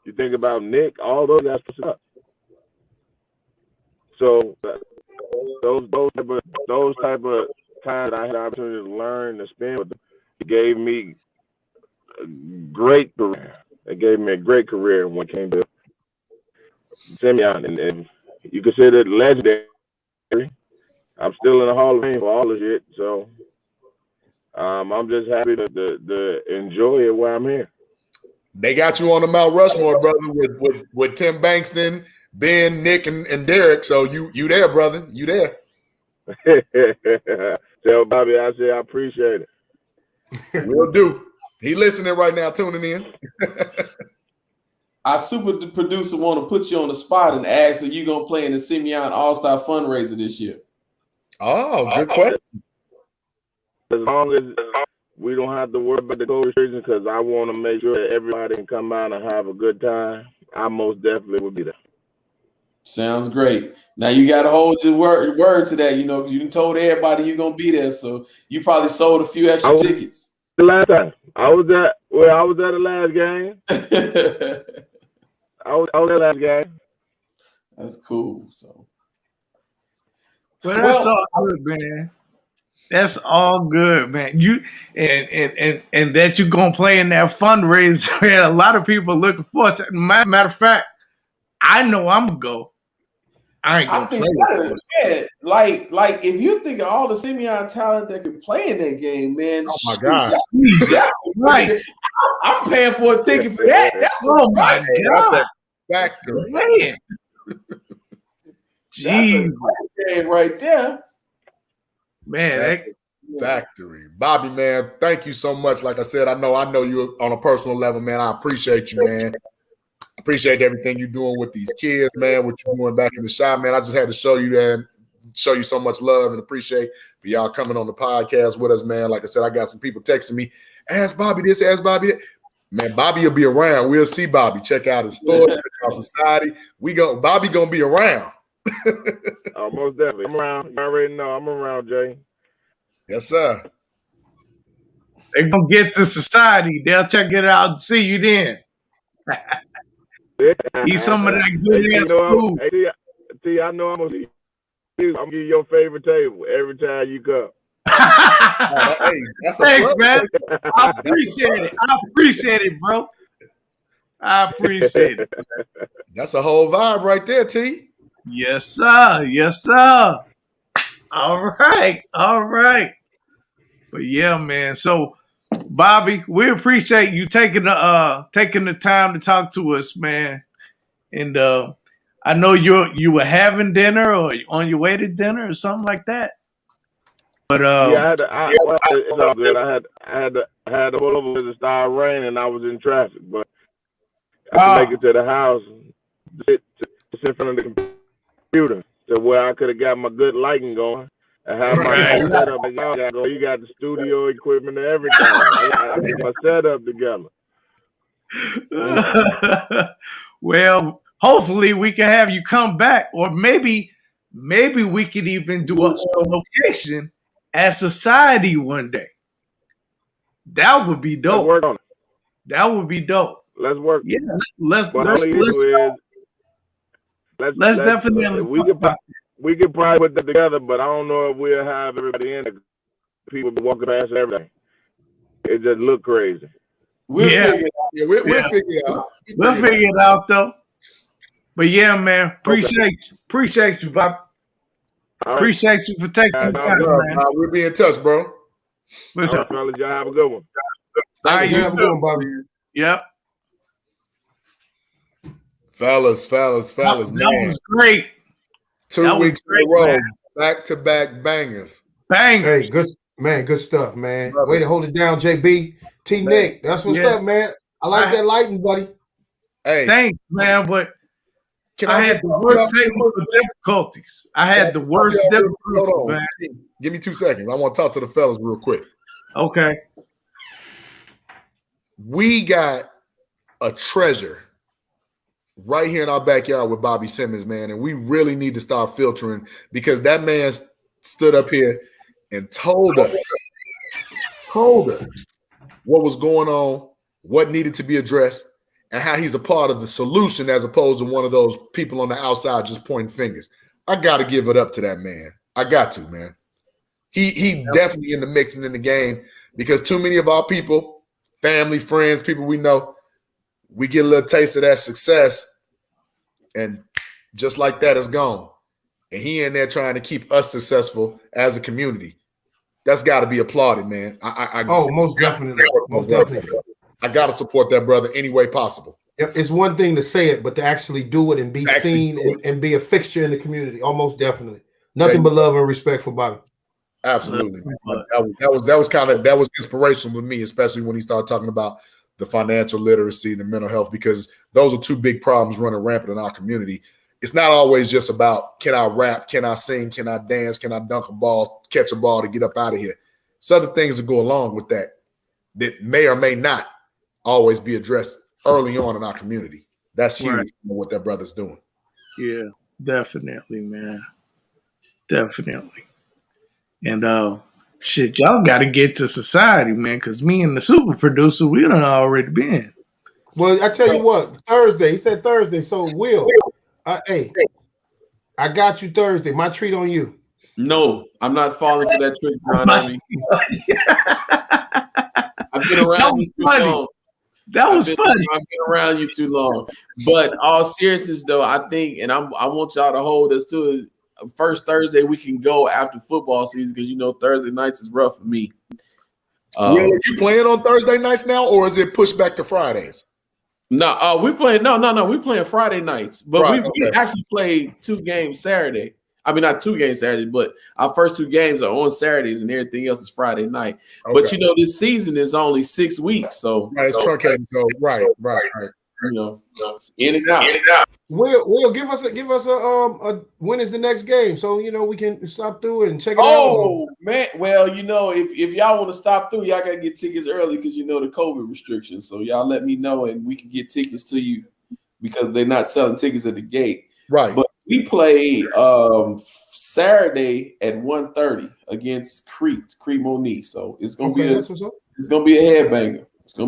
you think about Nick, all those guys push up. So those type of times that I had the opportunity to learn to spend with them, it gave me a great career. It gave me a great career when it came to Simeon, and you consider it legendary. I'm still in the Hall of Fame for all of it, so I'm just happy to enjoy it while I'm here. They got you on the Mount Rushmore, brother, with Tim Bankston, Ben, Nick, and Derek. So you there, brother? You there? Tell Bobby I say I appreciate it. Will do. He listening right now, tuning in. Our super producer want to put you on the spot and ask if you're gonna play in the Simeon All-Star fundraiser this year. Oh, good question. As long as we don't have to worry about the COVID restrictions, because I want to make sure that everybody can come out and have a good time, I most definitely will be there. Sounds great. Now you got to hold your word to that, you know, because you told everybody you're gonna be there, so you probably sold a few extra tickets. The last time I was at the last game. I was at the last game. That's cool. So, well, that's all good, man. That's all good, man. You and that you're gonna play in that fundraiser. Man, a lot of people looking forward to it. Matter of fact, I know I'm gonna go. I ain't gonna play. Yeah, like if you think of all the Simeon talent that can play in that game, man. Oh my God, Jesus Christ! I'm paying for a ticket for that. That's oh my God, factory, man. Jeez, game right there, man. Factory. Bobby, man, thank you so much. Like I said, I know you on a personal level, man. I appreciate you, man. Appreciate everything you're doing with these kids, man, what you're doing back in the shop, man. I just had to show you that and show you so much love and appreciate for y'all coming on the podcast with us, man. Like I said, I got some people texting me, ask Bobby this, ask Bobby that. Man, Bobby will be around. We'll see Bobby. Check out his store, check out Society. Bobby gonna be around. Oh, most definitely. I'm around. You already know I'm around, Jay. Yes, sir. They're gonna get to Society. They'll check it out and see you then. Eat some of that good ass food. T, I know I'm gonna see you. I'm gonna give you your favorite table every time you come. Thanks, man. I appreciate it, bro. I appreciate it. That's a whole vibe right there, T. Yes, sir. Yes, sir. All right. But yeah, man. So, Bobby, we appreciate you taking the time to talk to us, man. And I know you were having dinner or on your way to dinner or something like that. But it's all good. I had to pull over because it started raining and I was in traffic, but I could make it to the house, sit in front of the computer, to where I could have got my good lighting going. I have my setup. You got the studio equipment and everything. I get my setup together. Well, hopefully we can have you come back, or maybe we could even do a location at Society one day. That would be dope. Let's work on it. That would be dope. Let's work. Yeah, let's definitely. We could probably put that together, but I don't know if we'll have everybody in it. People be walking past everything. It just look crazy. We'll figure it out. We'll figure it out though. But yeah, man, appreciate you, Bob. Right. Appreciate you for taking the time, man. We'll be in touch, bro. What's up? Fellas, y'all have a good one. Thank you. Have a good one, Bobby. Yep. Fellas, man. That was great. 2 weeks in a row, back-to-back bangers. Hey, good stuff, man. Way to hold it down, JB. Nick, that's what's up, man. I like that lighting, buddy. Hey, thanks, man. But I had the worst technical difficulties. I had the worst difficulties, man. Give me 2 seconds. I want to talk to the fellas real quick. Okay. We got a treasure right here in our backyard with Bobby Simmons, man, and we really need to start filtering because that man stood up here and told us what was going on, what needed to be addressed, and how he's a part of the solution as opposed to one of those people on the outside just pointing fingers. I got to give it up to that man. I got to, man. He definitely in the mix and in the game because too many of our people, family, friends, people we know, we get a little taste of that success and just like that, it's gone. And he in there trying to keep us successful as a community. That's got to be applauded, man. Most definitely. Most definitely. I got to support that brother any way possible. It's one thing to say it, but to actually do it and be seen and be a fixture in the community. Almost definitely. Nothing but love and respect for Bobby. Absolutely. That was inspirational to me, especially when he started talking about the financial literacy, the mental health, because those are two big problems running rampant in our community. It's not always just about can I rap, can I sing, can I dance, can I dunk a ball, catch a ball to get up out of here. It's other things that go along with that may or may not always be addressed early on in our community. That's huge, right. What that brother's doing. Yeah, definitely, man. Definitely. And shit, y'all got to get to society, man, because me and the super producer, we done already been. Well, I tell you what, Thursday, he said Thursday, so Will, hey, I got you Thursday. My treat on you. No, I'm not falling for that trick, John. I've been around you too long. That was funny. I've been around you too long. But all seriousness, though, I think, and I want y'all to hold us to it. First Thursday we can go after football season because you know Thursday nights is rough for me. Really? You playing on Thursday nights now, or is it pushed back to Fridays? No, we playing. No, we playing Friday nights, but we actually played 2 games Saturday. I mean, not 2 games Saturday, but our first 2 games are on Saturdays, and everything else is Friday night. Okay. But you know, this season is only 6 weeks, so it's truncated. So right. You know, in and out. Will give us a when is the next game, so you know we can stop through it and check it out. Oh man, well you know if y'all want to stop through, y'all gotta get tickets early because you know the COVID restrictions. So y'all let me know and we can get tickets to you because they're not selling tickets at the gate. Right. But we play Saturday at 1:30 against Crete-Monique. So it's gonna be a headbanger. It's gonna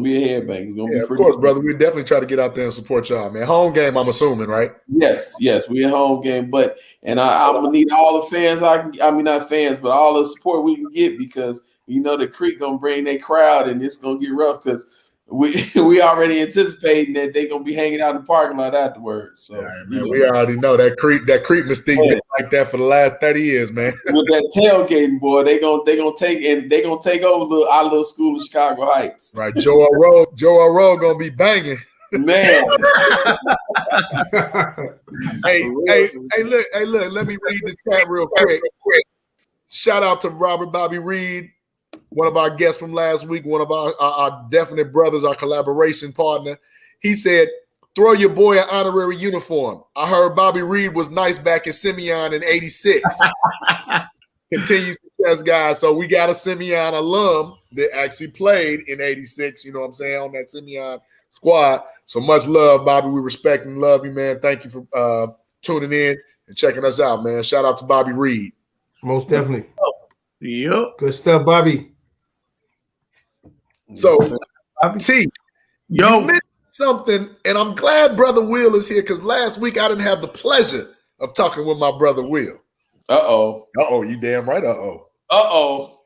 be a headbang. It's gonna be of course, brother. We definitely try to get out there and support y'all, man. Home game, I'm assuming, right? Yes, we a home game, but I'm gonna need all the fans. I mean, not fans, but all the support we can get because you know the Creek gonna bring their crowd, and it's gonna get rough because we already anticipating that they gonna be hanging out in the parking lot afterwards. So man, we already know that Creek mystique been like that for the last 30 years, man. With that tailgating, boy, they gonna take over our little school in Chicago Heights. Right, Joe Rowe gonna be banging. Man. hey, look, let me read the chat real quick. Shout out to Robert Bobby Reed, one of our guests from last week, one of our definite brothers, our collaboration partner. He said, throw your boy an honorary uniform. I heard Bobby Reed was nice back in Simeon in 86. Continues success, guys. So we got a Simeon alum that actually played in 86, you know what I'm saying, on that Simeon squad. So much love, Bobby. We respect and love you, man. Thank you for tuning in and checking us out, man. Shout out to Bobby Reed. Most definitely. Yep. Good stuff, Bobby. So, T, you mentioned something, and I'm glad Brother Will is here because last week I didn't have the pleasure of talking with my brother Will. Uh-oh, you damn right. Uh-oh.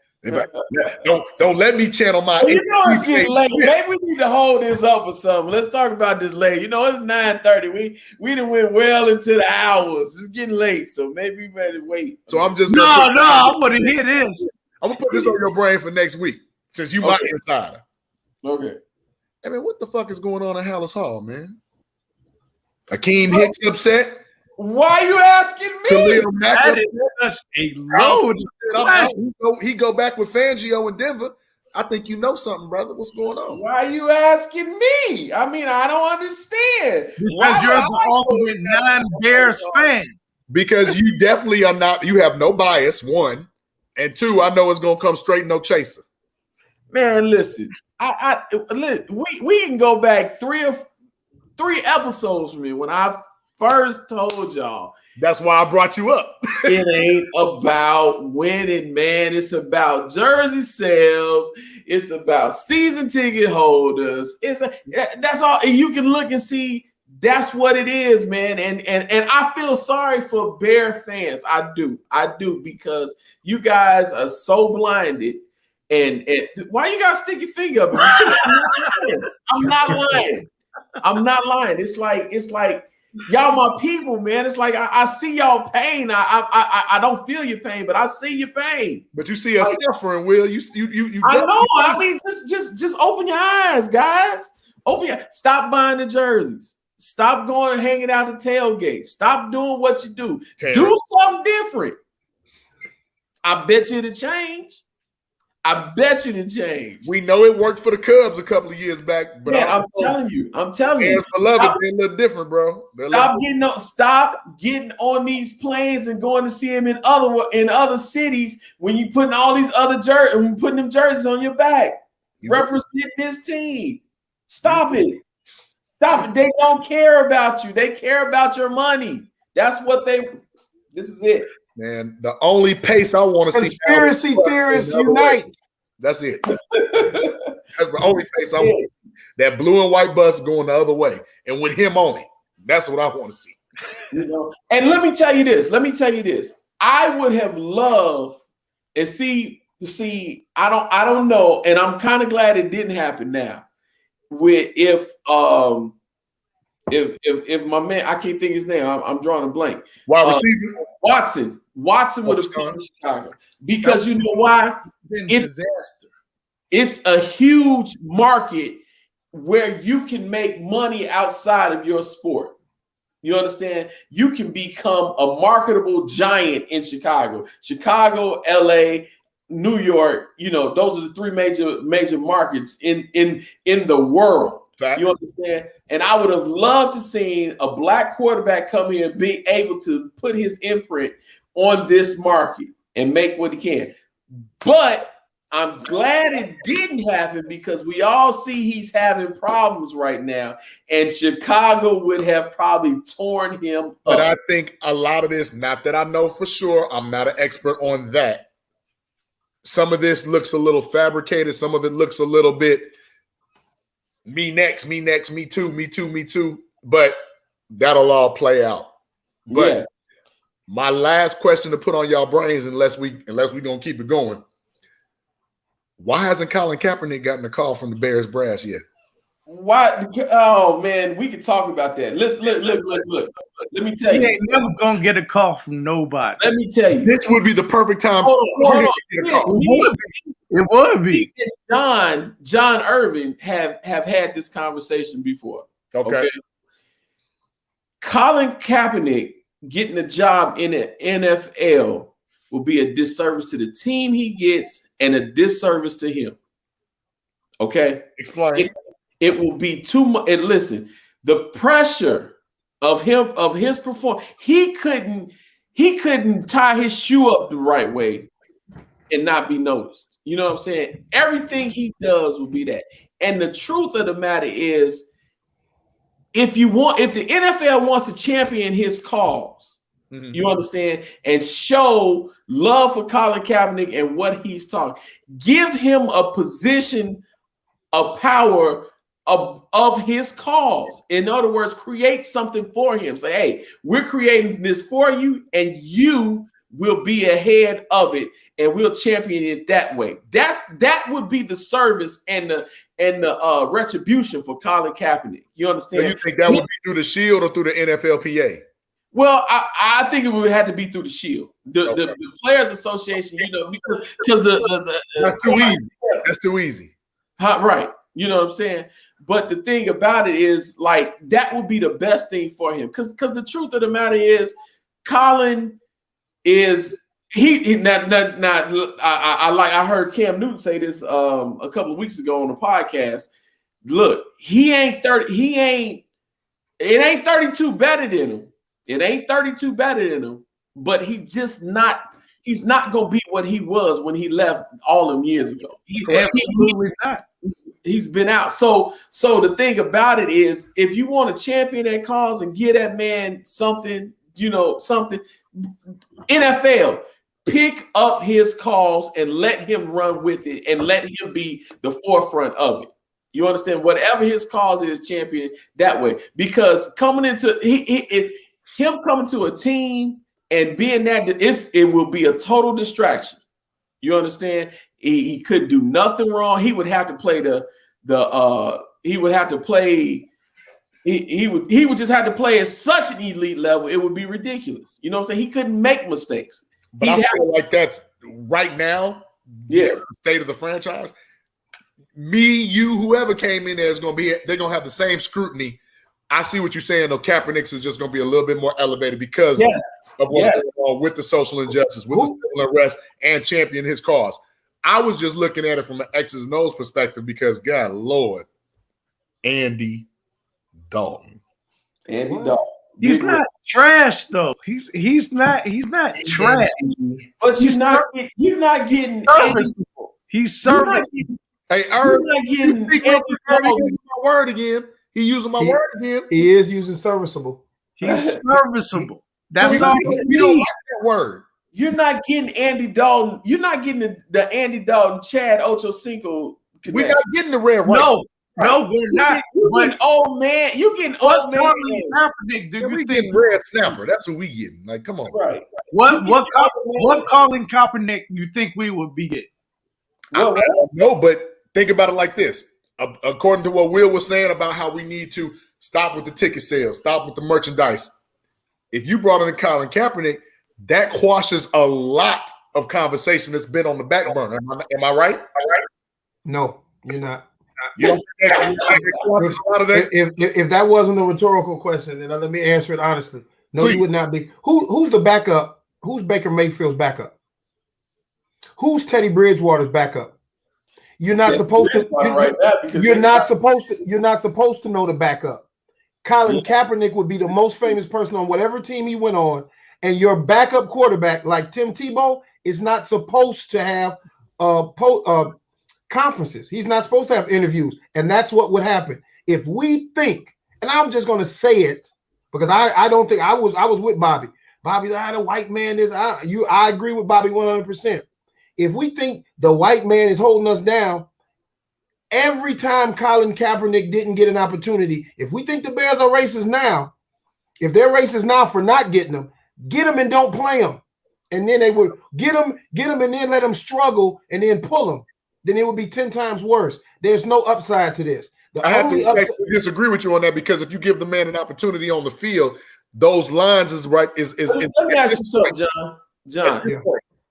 Don't let me channel my. Well, you know it's getting late. Maybe we need to hold this up or something. Let's talk about this late. You know it's 9:30. We done went well into the hours. It's getting late, so maybe we better wait. So I'm just I want to hear this. I'm gonna put this on your brain for next week since you my insider. Okay. I mean, what the fuck is going on at Hallis Hall, man? Akeem Hicks upset. Why are you asking me? That is such a load. He go back with Fangio in Denver. I think you know something, brother. What's going on? Why are you asking me? I mean, I don't understand. Because you're the ultimate non-Bears fan. Because you definitely are not. You have no bias. One, and two. I know it's gonna come straight, no chaser. Man, listen. We can go back three episodes from me when I first told y'all. That's why I brought you up. It ain't about winning, man. It's about jersey sales. It's about season ticket holders. That's all. And you can look and see that's what it is, man. And I feel sorry for Bear fans. I do, because you guys are so blinded. And why you gotta stick your finger up? I'm not lying. It's like y'all my people, man. It's like I see y'all pain. I don't feel your pain, but I see your pain. But you see us suffering, Will. You I know. I mean, just open your eyes, guys. Stop buying the jerseys. Stop going hanging out the tailgate. Stop doing what you do. Do something different. I bet you to change. We know it worked for the Cubs a couple of years back, but I'm telling you. Bears beloved, they're a little different, bro. Stop getting on these planes and going to see them in other cities when you putting all these other jerseys and putting them jerseys on your back. Represent this team. Stop it. They don't care about you. They care about your money. This is it. Man, the only pace I want to see. Conspiracy theorists unite. That's it. That's the only pace I want. That blue and white bus going the other way, and with him on it. That's what I want to see. And let me tell you this. I would have loved and see. I don't know, and I'm kind of glad it didn't happen now. If my man, I can't think his name. I'm drawing a blank. Wide receiver Watson would have come to Chicago because you know why? It's disaster. It's a huge market where you can make money outside of your sport. You understand? You can become a marketable giant in Chicago. Chicago, LA, New York, those are the three major markets in the world. Fact. You understand? And I would have loved to see a black quarterback come here and be able to put his imprint on this market and make what he can. But I'm glad it didn't happen because we all see he's having problems right now. And Chicago would have probably torn him up. But I think a lot of this, not that I know for sure, I'm not an expert on that. Some of this looks a little fabricated. Some of it looks a little bit me next, me too. But that'll all play out. But my last question to put on y'all brains, unless we gonna keep it going. Why hasn't Colin Kaepernick gotten a call from the Bears brass yet? Why? Oh man, we can talk about that. Look. Let me tell you, he ain't never gonna get a call from nobody. Let me tell you, this would be the perfect time. It would be. John Irvin have had this conversation before. Okay. Colin Kaepernick getting a job in the NFL will be a disservice to the team he gets and a disservice to him. Okay? Explain. It will be too much. And listen, the pressure of his performance, he couldn't tie his shoe up the right way and not be noticed. You know what I'm saying? Everything he does will be that. And the truth of the matter is, if the NFL wants to champion his cause, you understand, and show love for Colin Kaepernick and what he's talking, give him a position of power of his cause. In other words, create something for him. Say, hey, we're creating this for you, and you will be ahead of it, and we'll champion it that way. That would be the service and the retribution for Colin Kaepernick. You understand? So you think that would be through the Shield or through the NFLPA? Well, I think it would have to be through the Shield, the Players Association. Because that's too easy. That's too easy. Right. You know what I'm saying? But the thing about it is, like, that would be the best thing for him. Because the truth of the matter is, Colin is I heard Cam Newton say this a couple of weeks ago on the podcast. Look, he ain't 30. It ain't 32 better than him. It ain't 32 better than him. But he's not gonna be what he was when he left all them years ago. Absolutely not. He's been out. So the thing about it is, if you want to champion that cause and give that man something, NFL, pick up his cause and let him run with it and let him be the forefront of it. You understand? Whatever his cause is, champion that way. Because coming into him coming to a team and being that, it will be a total distraction. You understand? He could do nothing wrong. He would have to play he would just have to play at such an elite level. It would be ridiculous. You know what I'm saying? He couldn't make mistakes. But I feel like that's right now. Yeah, the state of the franchise. Me, you, whoever came in there is going to be. They're going to have the same scrutiny. I see what you're saying. Though Kaepernick is just going to be a little bit more elevated because of what's going on with the social injustice, with the civil unrest, and champion his cause. I was just looking at it from an X's and O's perspective because, God, Lord, Andy Dalton. He's not trash though. He's not trash. But you're not getting serviceable. He's serviceable. Hey, my word again. He using my word again. He is using serviceable. He's serviceable. That's all we don't like that word. You're not getting Andy Dalton. You're not getting the Andy Dalton, Chad Ochocinco. We're not getting the red right. No, we're not. You're getting old man. You're getting old man. Kaepernick, do you think red snapper? That's what we getting. Like, come on. Right. What Colin Kaepernick you think we would be getting? I don't know, but think about it like this. According to what Will was saying about how we need to stop with the ticket sales, stop with the merchandise. If you brought in Colin Kaepernick, that quashes a lot of conversation that's been on the back burner. Am I right? No, you're not. You don't think if that wasn't a rhetorical question, then let me answer it honestly. No, Please. You would not be. Who's the backup? Who's Baker Mayfield's backup? Who's Teddy Bridgewater's backup? You're not supposed to. You're not supposed to know the backup. Colin Kaepernick would be the most famous person on whatever team he went on, and your backup quarterback, like Tim Tebow, is not supposed to have conferences. He's not supposed to have interviews, and that's what would happen if we think. And I'm just going to say it because I don't think I was with Bobby. Bobby's the white man is. I agree with Bobby 100%. If we think the white man is holding us down, every time Colin Kaepernick didn't get an opportunity, if we think the Bears are racist now, if they're racist now for not getting them, get them and don't play them. And then they would get them and then let them struggle and then pull them. Then it would be 10 times worse. There's no upside to this. I have to disagree with you on that because if you give the man an opportunity on the field, those lines is right. Let me ask you something, John.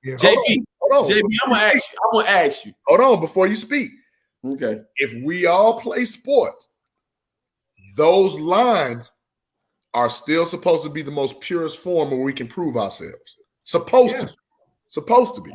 Yeah. JB, I'm gonna ask you. Hold on before you speak. Okay. If we all play sports, those lines are still supposed to be the most purest form where we can prove ourselves. Supposed to be.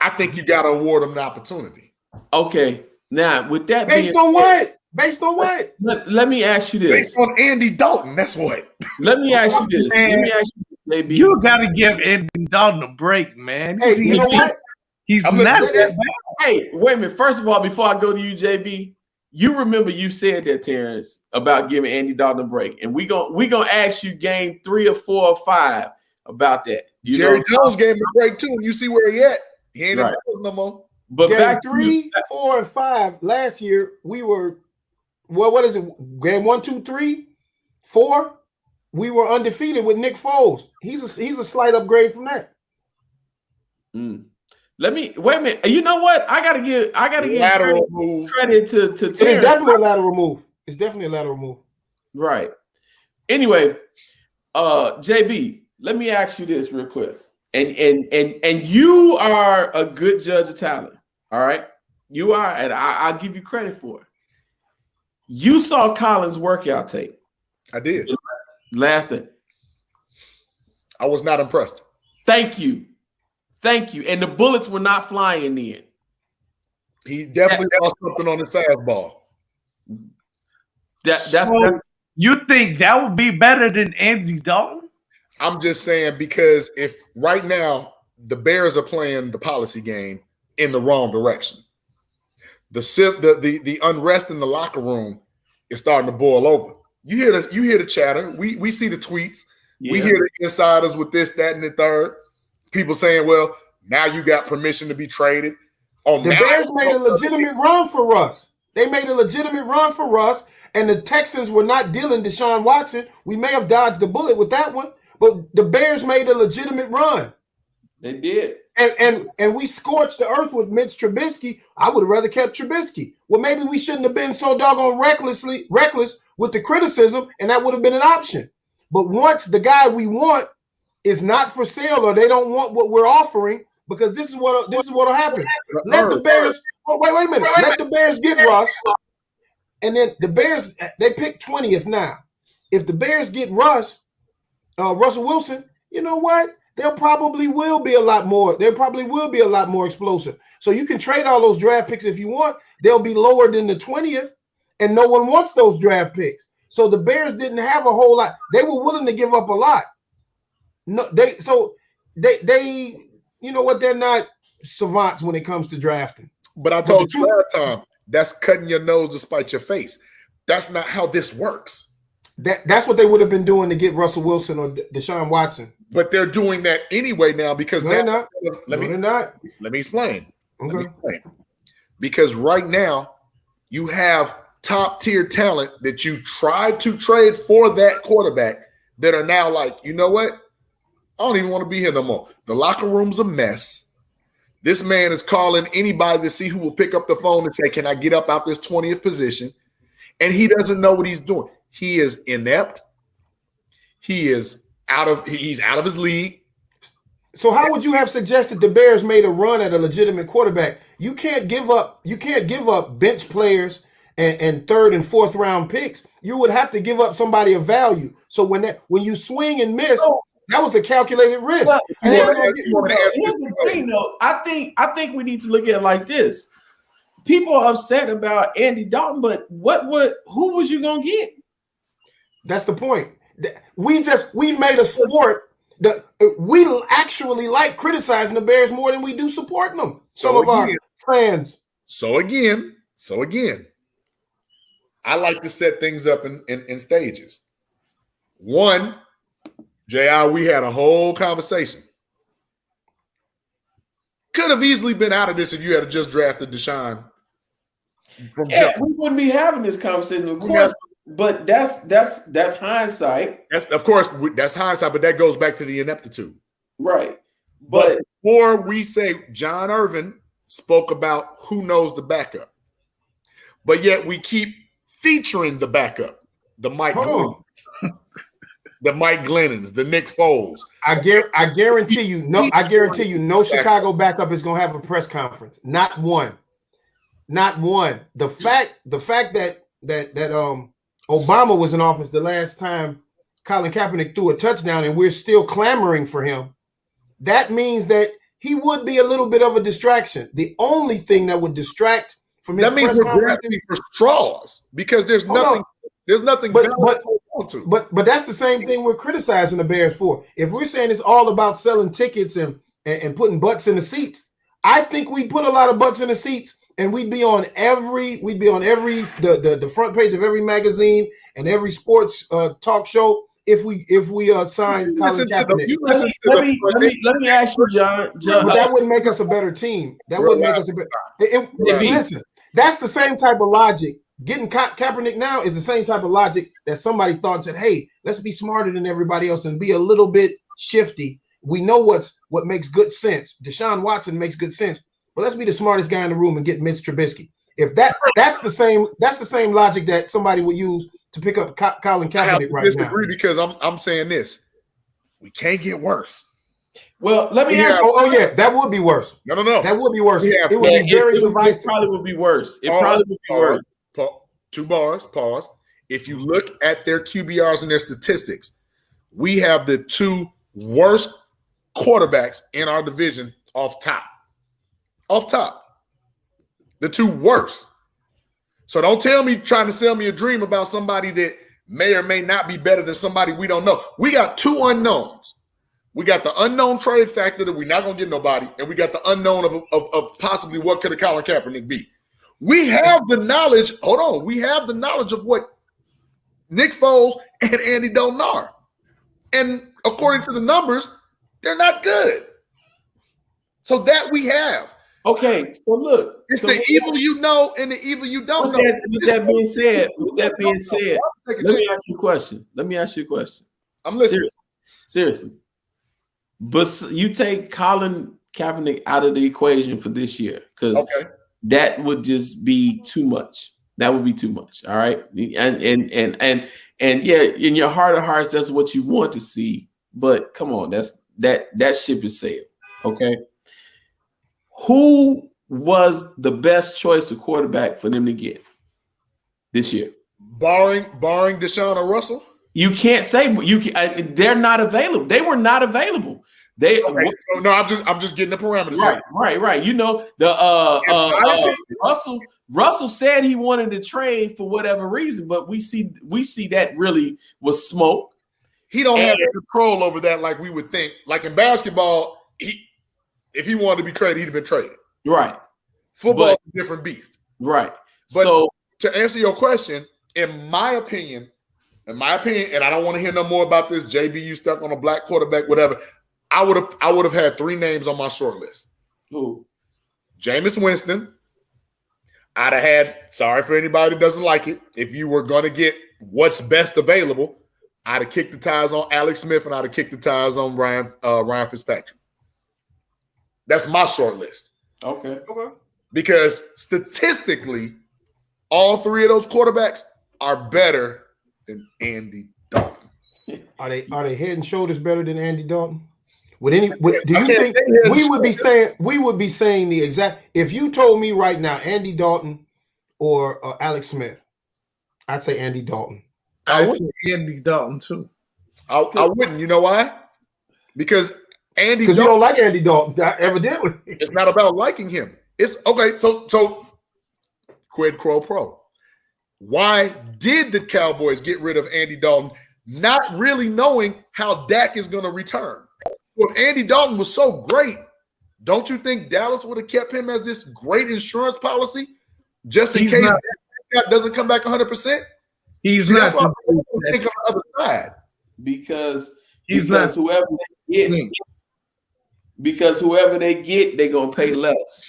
I think you got to award them the opportunity. Okay. Now, with that based on what? Based on what? Let me ask you this. Based on Andy Dalton, that's what. Let me ask you this. Man, let me ask you this, JB. You got to give Andy Dalton a break, man. Hey, you know what? He's not that bad. Hey, wait a minute. First of all, before I go to you, JB, you remember you said that, Terrence, about giving Andy Dalton a break. And we gonna ask you game 3 or 4 or 5 about that. Jerry Jones gave him a break too. You see where he at. He ain't in no more. But game back 3, 4, and 5 last year, we were what is it? Game 1, 2, 3, 4. We were undefeated with Nick Foles. He's a slight upgrade from that. Let me wait a minute. You know what? I gotta give credit to Terrence. It's definitely a lateral move. It's definitely a lateral move. Right. Anyway, JB, let me ask you this real quick. And you are a good judge of talent. All right. You are, and I'll give you credit for it. You saw Colin's workout tape. I did. Last thing. I was not impressed. Thank you. And the bullets were not flying then. He definitely lost something on his fastball. That's you think that would be better than Andy Dalton? I'm just saying, because if right now the Bears are playing the policy game in the wrong direction, the unrest in the locker room is starting to boil over. You hear the chatter. We see the tweets. Yeah. We hear the insiders with this, that, and the third. People saying, "Well, now you got permission to be traded." The Bears made a legitimate run for us. They made a legitimate run for us, and the Texans were not dealing Deshaun Watson. We may have dodged the bullet with that one, but the Bears made a legitimate run. They did. And we scorched the earth with Mitch Trubisky. I would have rather kept Trubisky. Well, maybe we shouldn't have been so doggone reckless with the criticism, and that would have been an option. But once the guy we want is not for sale, or they don't want what we're offering, because this is what'll happen. Let the Bears. Oh, wait a minute. Let the Bears get Russ, and then the Bears, they pick 20th now. If the Bears get Russell Wilson, you know what? There probably will be a lot more explosive. So you can trade all those draft picks if you want. They'll be lower than the 20th, and no one wants those draft picks. So the Bears didn't have a whole lot. They were willing to give up a lot. No, they you know what? They're not savants when it comes to drafting. But I told you last time, that's cutting your nose to spite your face. That's not how this works. That's what they would have been doing to get Russell Wilson or Deshaun Watson. But they're doing that anyway now because they're now not. Let me explain. Okay. Let me explain. Because right now you have top tier talent that you tried to trade for that quarterback that are now like, you know what? I don't even want to be here no more. The locker room's a mess. This man is calling anybody to see who will pick up the phone and say, "Can I get up out this 20th position?" And he doesn't know what he's doing. He is inept. He's out of his league. So how would you have suggested the Bears made a run at a legitimate quarterback? You can't give up bench players and third and fourth round picks. You would have to give up somebody of value. So when you swing and miss, that was a calculated risk. Well, here's the thing, though. I think we need to look at it like this. People are upset about Andy Dalton, but who was you gonna get? That's the point. We made a sport that we actually like criticizing the Bears more than we do supporting them. Some of our fans. So again, I like to set things up in stages. One, JR, we had a whole conversation. Could have easily been out of this if you had just drafted Deshaun. We wouldn't be having this conversation, of course. But that's hindsight. That's hindsight, but that goes back to the ineptitude. Right. But before we say John Irvin spoke about who knows the backup, but yet we keep featuring the backup, the Mike Glennons, the Mike Glennons, the Nick Foles. I guarantee you, no Chicago backup is going to have a press conference. Not one. The fact that Obama was in office the last time Colin Kaepernick threw a touchdown and we're still clamoring for him, that means that he would be a little bit of a distraction. The only thing that would distract from his means we're grasping for straws because there's nothing. But that's the same thing we're criticizing the Bears for. If we're saying it's all about selling tickets and putting butts in the seats, I think we put a lot of butts in the seats. And we'd be on the front page of every magazine and every sports talk show if we signed Colin Kaepernick. Let me ask you, John. But that wouldn't make us a better team. That wouldn't make us a better. Listen, that's the same type of logic. Getting Kaepernick now is the same type of logic that somebody thought and said, "Hey, let's be smarter than everybody else and be a little bit shifty. We know what makes good sense. Deshaun Watson makes good sense." But let's be the smartest guy in the room and get Mitch Trubisky. If that's the same logic that somebody would use to pick up Colin Kaepernick right now. I disagree because I'm saying this: we can't get worse. Well, let me ask. That would be worse. No, that would be worse. It would be very divisive. It probably would be worse. It probably would be worse. 2 bars. Pause. If you look at their QBRs and their statistics, we have the 2 worst quarterbacks in our division off top. Off top. The two worst. So don't tell me trying to sell me a dream about somebody that may or may not be better than somebody we don't know. We got two unknowns. We got the unknown trade factor that we're not going to get nobody, and we got the unknown of possibly what could a Colin Kaepernick be. We have the knowledge. Hold on. We have the knowledge of what Nick Foles and Andy Dalton are. And according to the numbers, they're not good. So that we have. Okay, so look. It's the evil you know and the evil you don't know. With that being said, let me ask you a question. I'm listening. Seriously. But you take Colin Kaepernick out of the equation for this year, because that would just be too much. That would be too much. All right. And yeah, in your heart of hearts, that's what you want to see. But come on, that ship is sailed. Okay. Who was the best choice of quarterback for them to get this year? Barring Deshaun or Russell? You can't say they're not available. They were not available. No, I'm just getting the parameters. Right. You know, Russell said he wanted to trade for whatever reason, but we see that really was smoke. He don't have control over that like we would think. Like in basketball, if he wanted to be traded, he'd have been traded. Right. Football is a different beast. Right. But so to answer your question, in my opinion, and I don't want to hear no more about this. JB, you stuck on a black quarterback, whatever. I would have had three names on my short list. Who? Jameis Winston. I'd have had, sorry for anybody that doesn't like it, if you were going to get what's best available, I'd have kicked the ties on Alex Smith and I'd have kicked the ties on Ryan Fitzpatrick. That's my short list. Okay. Because statistically, all three of those quarterbacks are better than Andy Dalton. Are they head and shoulders better than Andy Dalton? Do you think we would be saying the exact? If you told me right now, Andy Dalton or Alex Smith, I'd say Andy Dalton. I'd say Andy Dalton too. I wouldn't. You know why? Because you don't like Andy Dalton, evidently. It's not about liking him. It's okay. So quid pro pro. Why did the Cowboys get rid of Andy Dalton, not really knowing how Dak is going to return? Well, if Andy Dalton was so great, don't you think Dallas would have kept him as this great insurance policy case Dak doesn't come back 100%? He's not. Think on the other side. Because whoever they get, they're gonna pay less.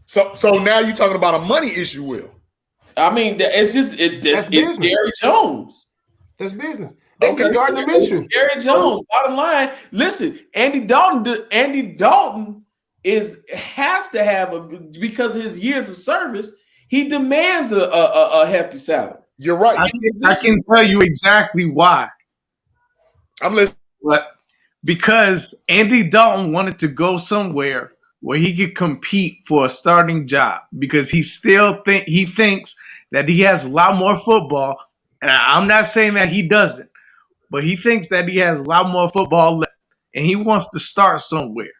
So now you're talking about a money issue, Will. I mean, it's Gary Jones. That's business. Okay, Gary Jones. Bottom line, listen, Andy Dalton has to have because of his years of service, he demands a hefty salary. You're right. I can tell you exactly why. I'm listening. Because Andy Dalton wanted to go somewhere where he could compete for a starting job because he thinks that he has a lot more football. And I'm not saying that he doesn't, but he thinks that he has a lot more football left and he wants to start somewhere.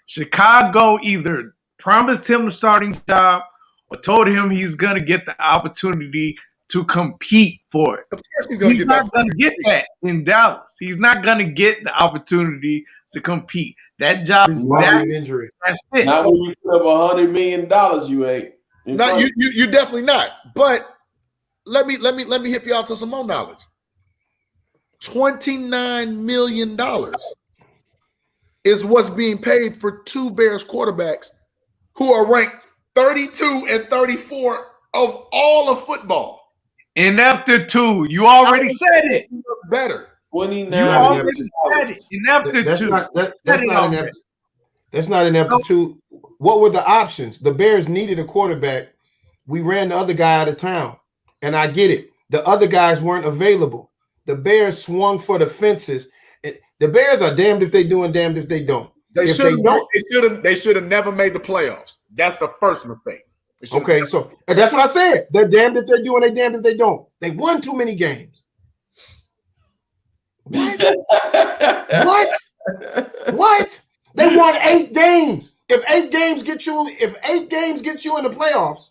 Chicago either promised him the starting job or told him he's going to get the opportunity to compete for it. He's not going to get that in Dallas. He's not going to get the opportunity to compete. That job is injury. That's it. Not when you put up $100 million, you ain't. No, you definitely not. But let me hip you out to some more knowledge. $29 million is what's being paid for two Bears quarterbacks who are ranked 32 and 34 of all of football. Ineptitude. You already said it. Better. 29. You already said it. Ineptitude. That's not ineptitude. What were the options? The Bears needed a quarterback. We ran the other guy out of town. And I get it. The other guys weren't available. The Bears swung for the fences. The Bears are damned if they do and damned if they don't. They should have never made the playoffs. That's the first mistake. Okay, so that's what I said. They're damned if they do and they're damned if they don't. They won too many games. What? What? They won 8 games. If 8 games get you in the playoffs,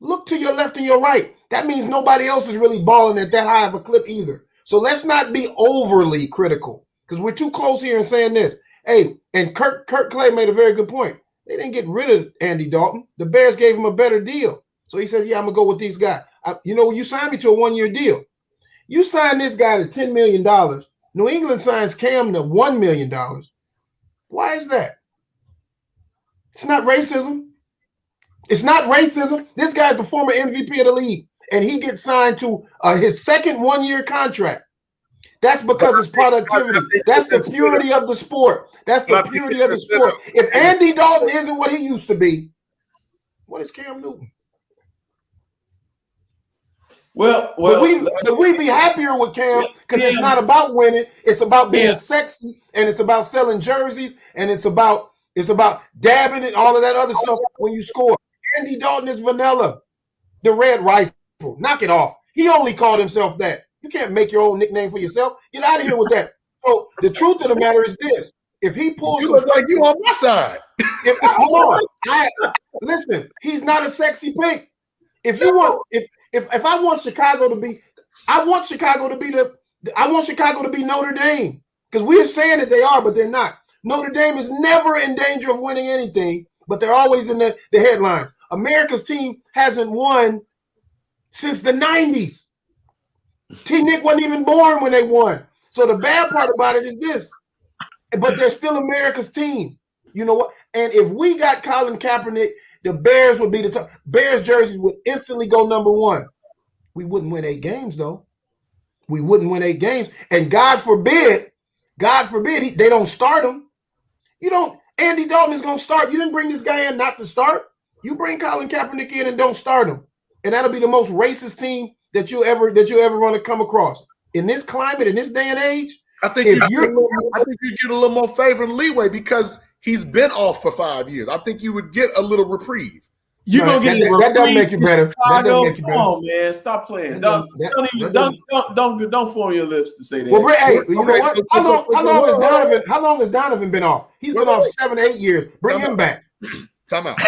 look to your left and your right. That means nobody else is really balling at that high of a clip either. So let's not be overly critical because we're too close here in saying this. Hey, and Kirk Clay made a very good point. They didn't get rid of Andy Dalton. The Bears gave him a better deal. So he says, yeah, I'm going to go with these guys. You signed me to a 1-year deal. You signed this guy to $10 million. New England signs Cam to $1 million. Why is that? It's not racism. It's not racism. This guy's the former MVP of the league, and he gets signed to his second 1-year contract. That's because it's productivity. That's the purity of the sport. That's the purity of the sport. If Andy Dalton isn't what he used to be, what is Cam Newton? Well, we'd be happier with Cam because it's not about winning. It's about being sexy, and it's about selling jerseys, and it's about dabbing and all of that other stuff when you score. Andy Dalton is vanilla, the red rifle. Knock it off. He only called himself that. You can't make your own nickname for yourself. Get out of here with that. So the truth of the matter is this: if he pulls, you look like you on my side. Hold on, listen. He's not a sexy pink. If you want, if I want Chicago to be, I want Chicago to be Notre Dame because we are saying that they are, but they're not. Notre Dame is never in danger of winning anything, but they're always in the headlines. America's team hasn't won since the 90s. T. Nick wasn't even born when they won. So the bad part about it is this, but they're still America's team. You know what? And if we got Colin Kaepernick, the Bears would be the top. Bears jerseys would instantly go number 1. We wouldn't win 8 games, though. We wouldn't win 8 games. And God forbid, they don't start him. Andy Dalton is going to start. You didn't bring this guy in not to start. You bring Colin Kaepernick in and don't start him. And that'll be the most racist team that you ever want to come across. In this climate, in this day and age, I think you get a little more favor and leeway because he's been off for 5 years. I think you would get a little reprieve. You're gonna get that doesn't make you better. That doesn't make you better. Come on, man. Stop playing. Don't form your lips to say that. Well, hey, you know what? How long has Donovan been off? He's been off 7 to 8 years. Bring him back. Time out.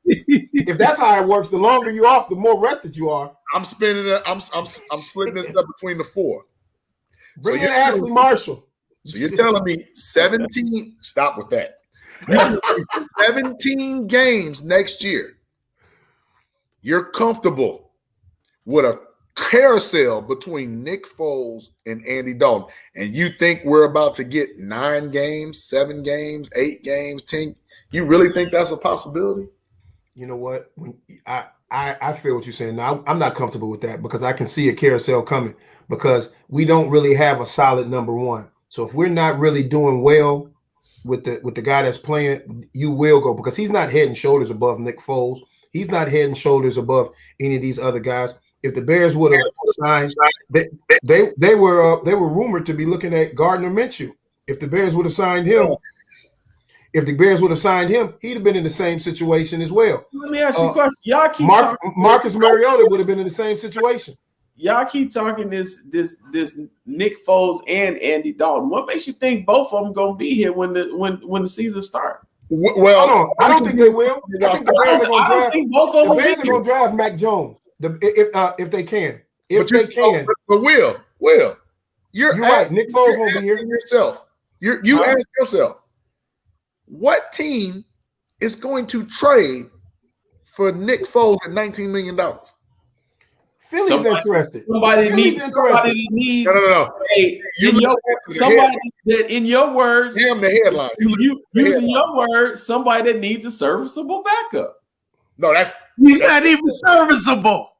If that's how it works, the longer you're off, the more rested you are. I'm splitting this up between the 4. Bring in Ashley Marshall. So you're telling me 17? Stop with that. 17 games next year. You're comfortable with a carousel between Nick Foles and Andy Dalton, and you think we're about to get 9 games, 7 games, 8 games, 10? You really think that's a possibility? You know what? I feel what you're saying. Now, I'm not comfortable with that because I can see a carousel coming because we don't really have a solid number 1. So if we're not really doing well with the guy that's playing, you will go because he's not head and shoulders above Nick Foles. He's not head and shoulders above any of these other guys. If the Bears would have signed, they were rumored to be looking at Gardner Minshew. If the Bears would have signed him, he'd have been in the same situation as well. Let me ask you a question. Y'all keep Marcus Mariota would have been in the same situation. Y'all keep talking this Nick Foles and Andy Dalton. What makes you think both of them gonna be here when the season starts? Well, I don't think they will. I think the Bears are gonna draft. I don't think both of them the Bears are gonna draft Mac Jones if they can. But Will, you're right. Nick Foles won't be here. Yourself. You ask yourself, what team is going to trade for Nick Foles at $19 million? Philly's interested. Somebody needs. No. Somebody that, in your words, him the headline. Using your words, somebody that needs a serviceable backup. No, he's not even serviceable.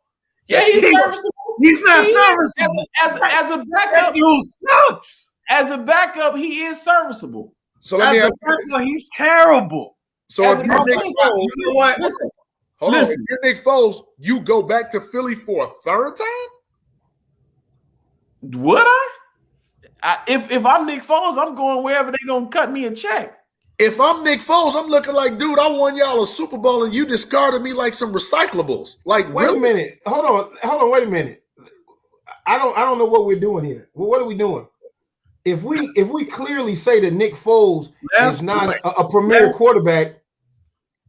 Yeah, he's serviceable. He's not serviceable. As a backup, that dude sucks. As a backup, he is serviceable. So let me ask you, he's terrible. So if you're Nick Foles, you know what? Hold on. If you're Nick Foles, you go back to Philly for a third time? Would I? If I'm Nick Foles, I'm going wherever they're going to cut me a check. If I'm Nick Foles, I'm looking like, dude, I won y'all a Super Bowl and you discarded me like some recyclables. Like, wait a minute. Hold on. Wait a minute. I don't know what we're doing here. What are we doing? if we clearly say that Nick Foles Last is not point. a premier quarterback,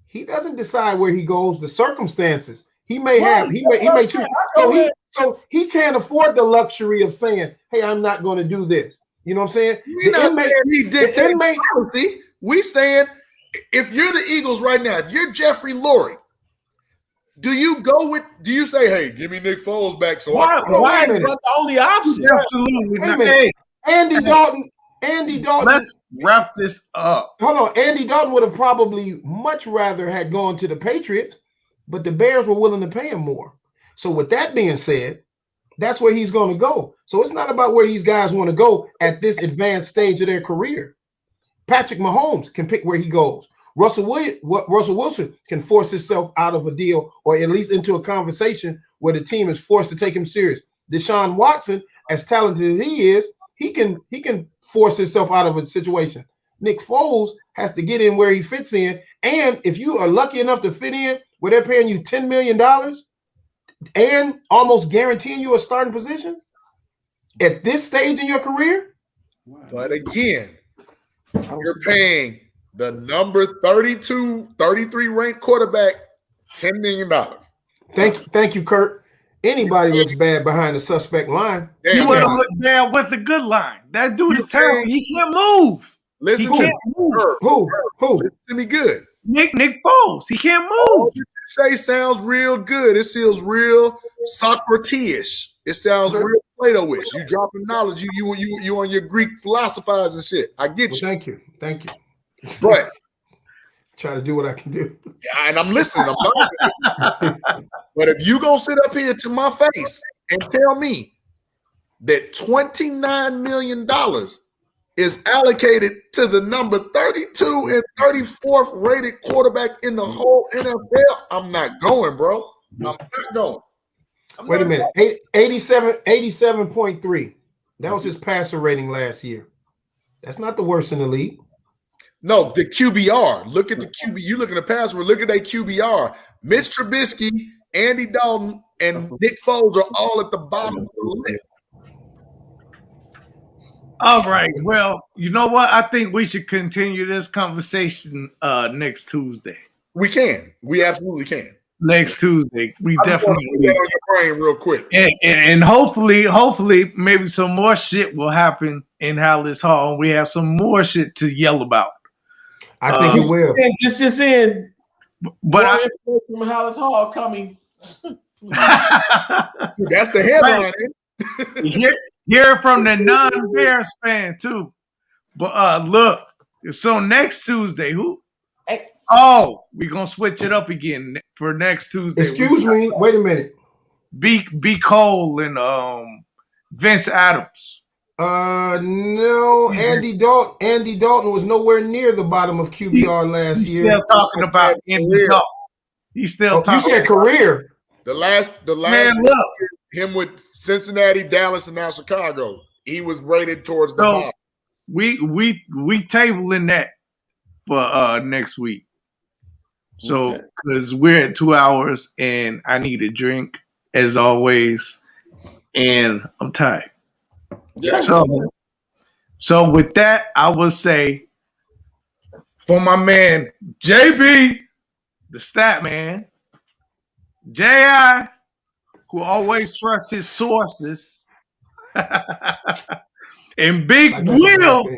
he doesn't decide where he goes. The circumstances he may have, he may choose. So he can't afford the luxury of saying, "Hey, I'm not going to do this." You know what I'm saying? We're not saying he dictates policy. We saying if you're the Eagles right now, if you're Jeffrey Lurie, do you say, "Hey, give me Nick Foles back"? So why is that the only option? Absolutely not. Hey, Andy Dalton. Let's wrap this up. Hold on. Andy Dalton would have probably much rather had gone to the Patriots, but the Bears were willing to pay him more. So with that being said, that's where he's going to go. So it's not about where these guys want to go at this advanced stage of their career. Patrick Mahomes can pick where he goes. Russell Wilson can force himself out of a deal or at least into a conversation where the team is forced to take him serious. Deshaun Watson, as talented as he is, he can force himself out of a situation. Nick Foles has to get in where he fits in. And if you are lucky enough to fit in where they're paying you $10 million and almost guaranteeing you a starting position at this stage in your career. But again, you're paying the number 32, 33 ranked quarterback $10 million. Thank you, Kurt. Anybody looks bad behind the suspect line. He would have looked bad with the good line. That dude is terrible. He can't move. Listen he to can't move. Who? Listen to me good. Nick Foles. He can't move. Say sounds real good. It feels real Socrates. It sounds real Plato-ish. You dropping knowledge. You on your Greek philosophizing shit. I get you. Thank you. But try to do what I can do. Yeah, and I'm listening. But if you gonna sit up here to my face and tell me that $29 million is allocated to the number 32 and 34th rated quarterback in the whole NFL, I'm not going, bro. I'm not going. Wait a minute. 87.3. That was his passer rating last year. That's not the worst in the league. No, the QBR. Look at the QB. You look at the passer. Look at their QBR. Mitch Trubisky, Andy Dalton, and Nick Foles are all at the bottom of the list. All right. Well, you know what? I think we should continue this conversation next Tuesday. We can. We absolutely can. Next Tuesday. We definitely get on your brain real quick. And hopefully, maybe some more shit will happen in Hallis Hall. We have some more shit to yell about. I think it will. It's just in. But from Hallis Hall coming. That's the headline. Hear from the non-Bears fan too. But look, so next Tuesday, who? Oh, we're gonna switch it up again for next Tuesday. Excuse me, wait a minute. B. Cole and Vince Adams. No, Andy Dalton was nowhere near the bottom of QBR last year. He's still talking about Andy Dalton. He's still talking. You said career. The last man, look. Him with Cincinnati, Dallas, and now Chicago. He was rated towards the bottom. We tabling that for next week. So because we're at 2 hours and I need a drink as always, and I'm tired. Yeah. So with that, I will say for my man JB, the stat man, J.I., who always trusts his sources, and Big Will,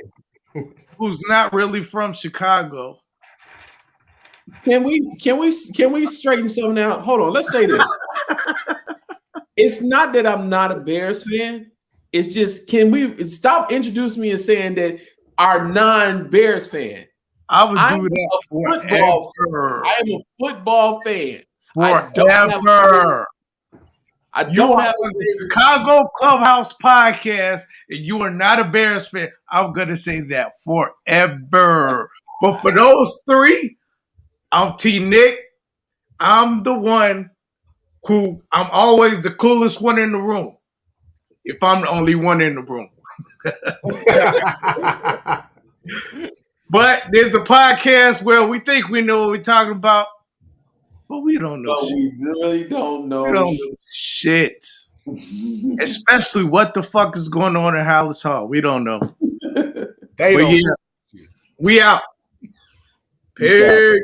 who's not really from Chicago. Can we straighten something out? Hold on, let's say this. It's not that I'm not a Bears fan. It's just, can we stop introducing me as saying that our non-Bears fan? I would do that forever. I am a football fan. Forever. I don't have a Chicago Clubhouse podcast, and you are not a Bears fan. I'm gonna say that forever. But for those three, I'm T Nick. I'm the one who I'm always the coolest one in the room. If I'm the only one in the room. But there's a podcast where we think we know what we're talking about, but we don't know shit. We really don't know. We don't know shit. Especially what the fuck is going on in Hallis Hall. We don't know. They But don't. yeah, we out. Peace.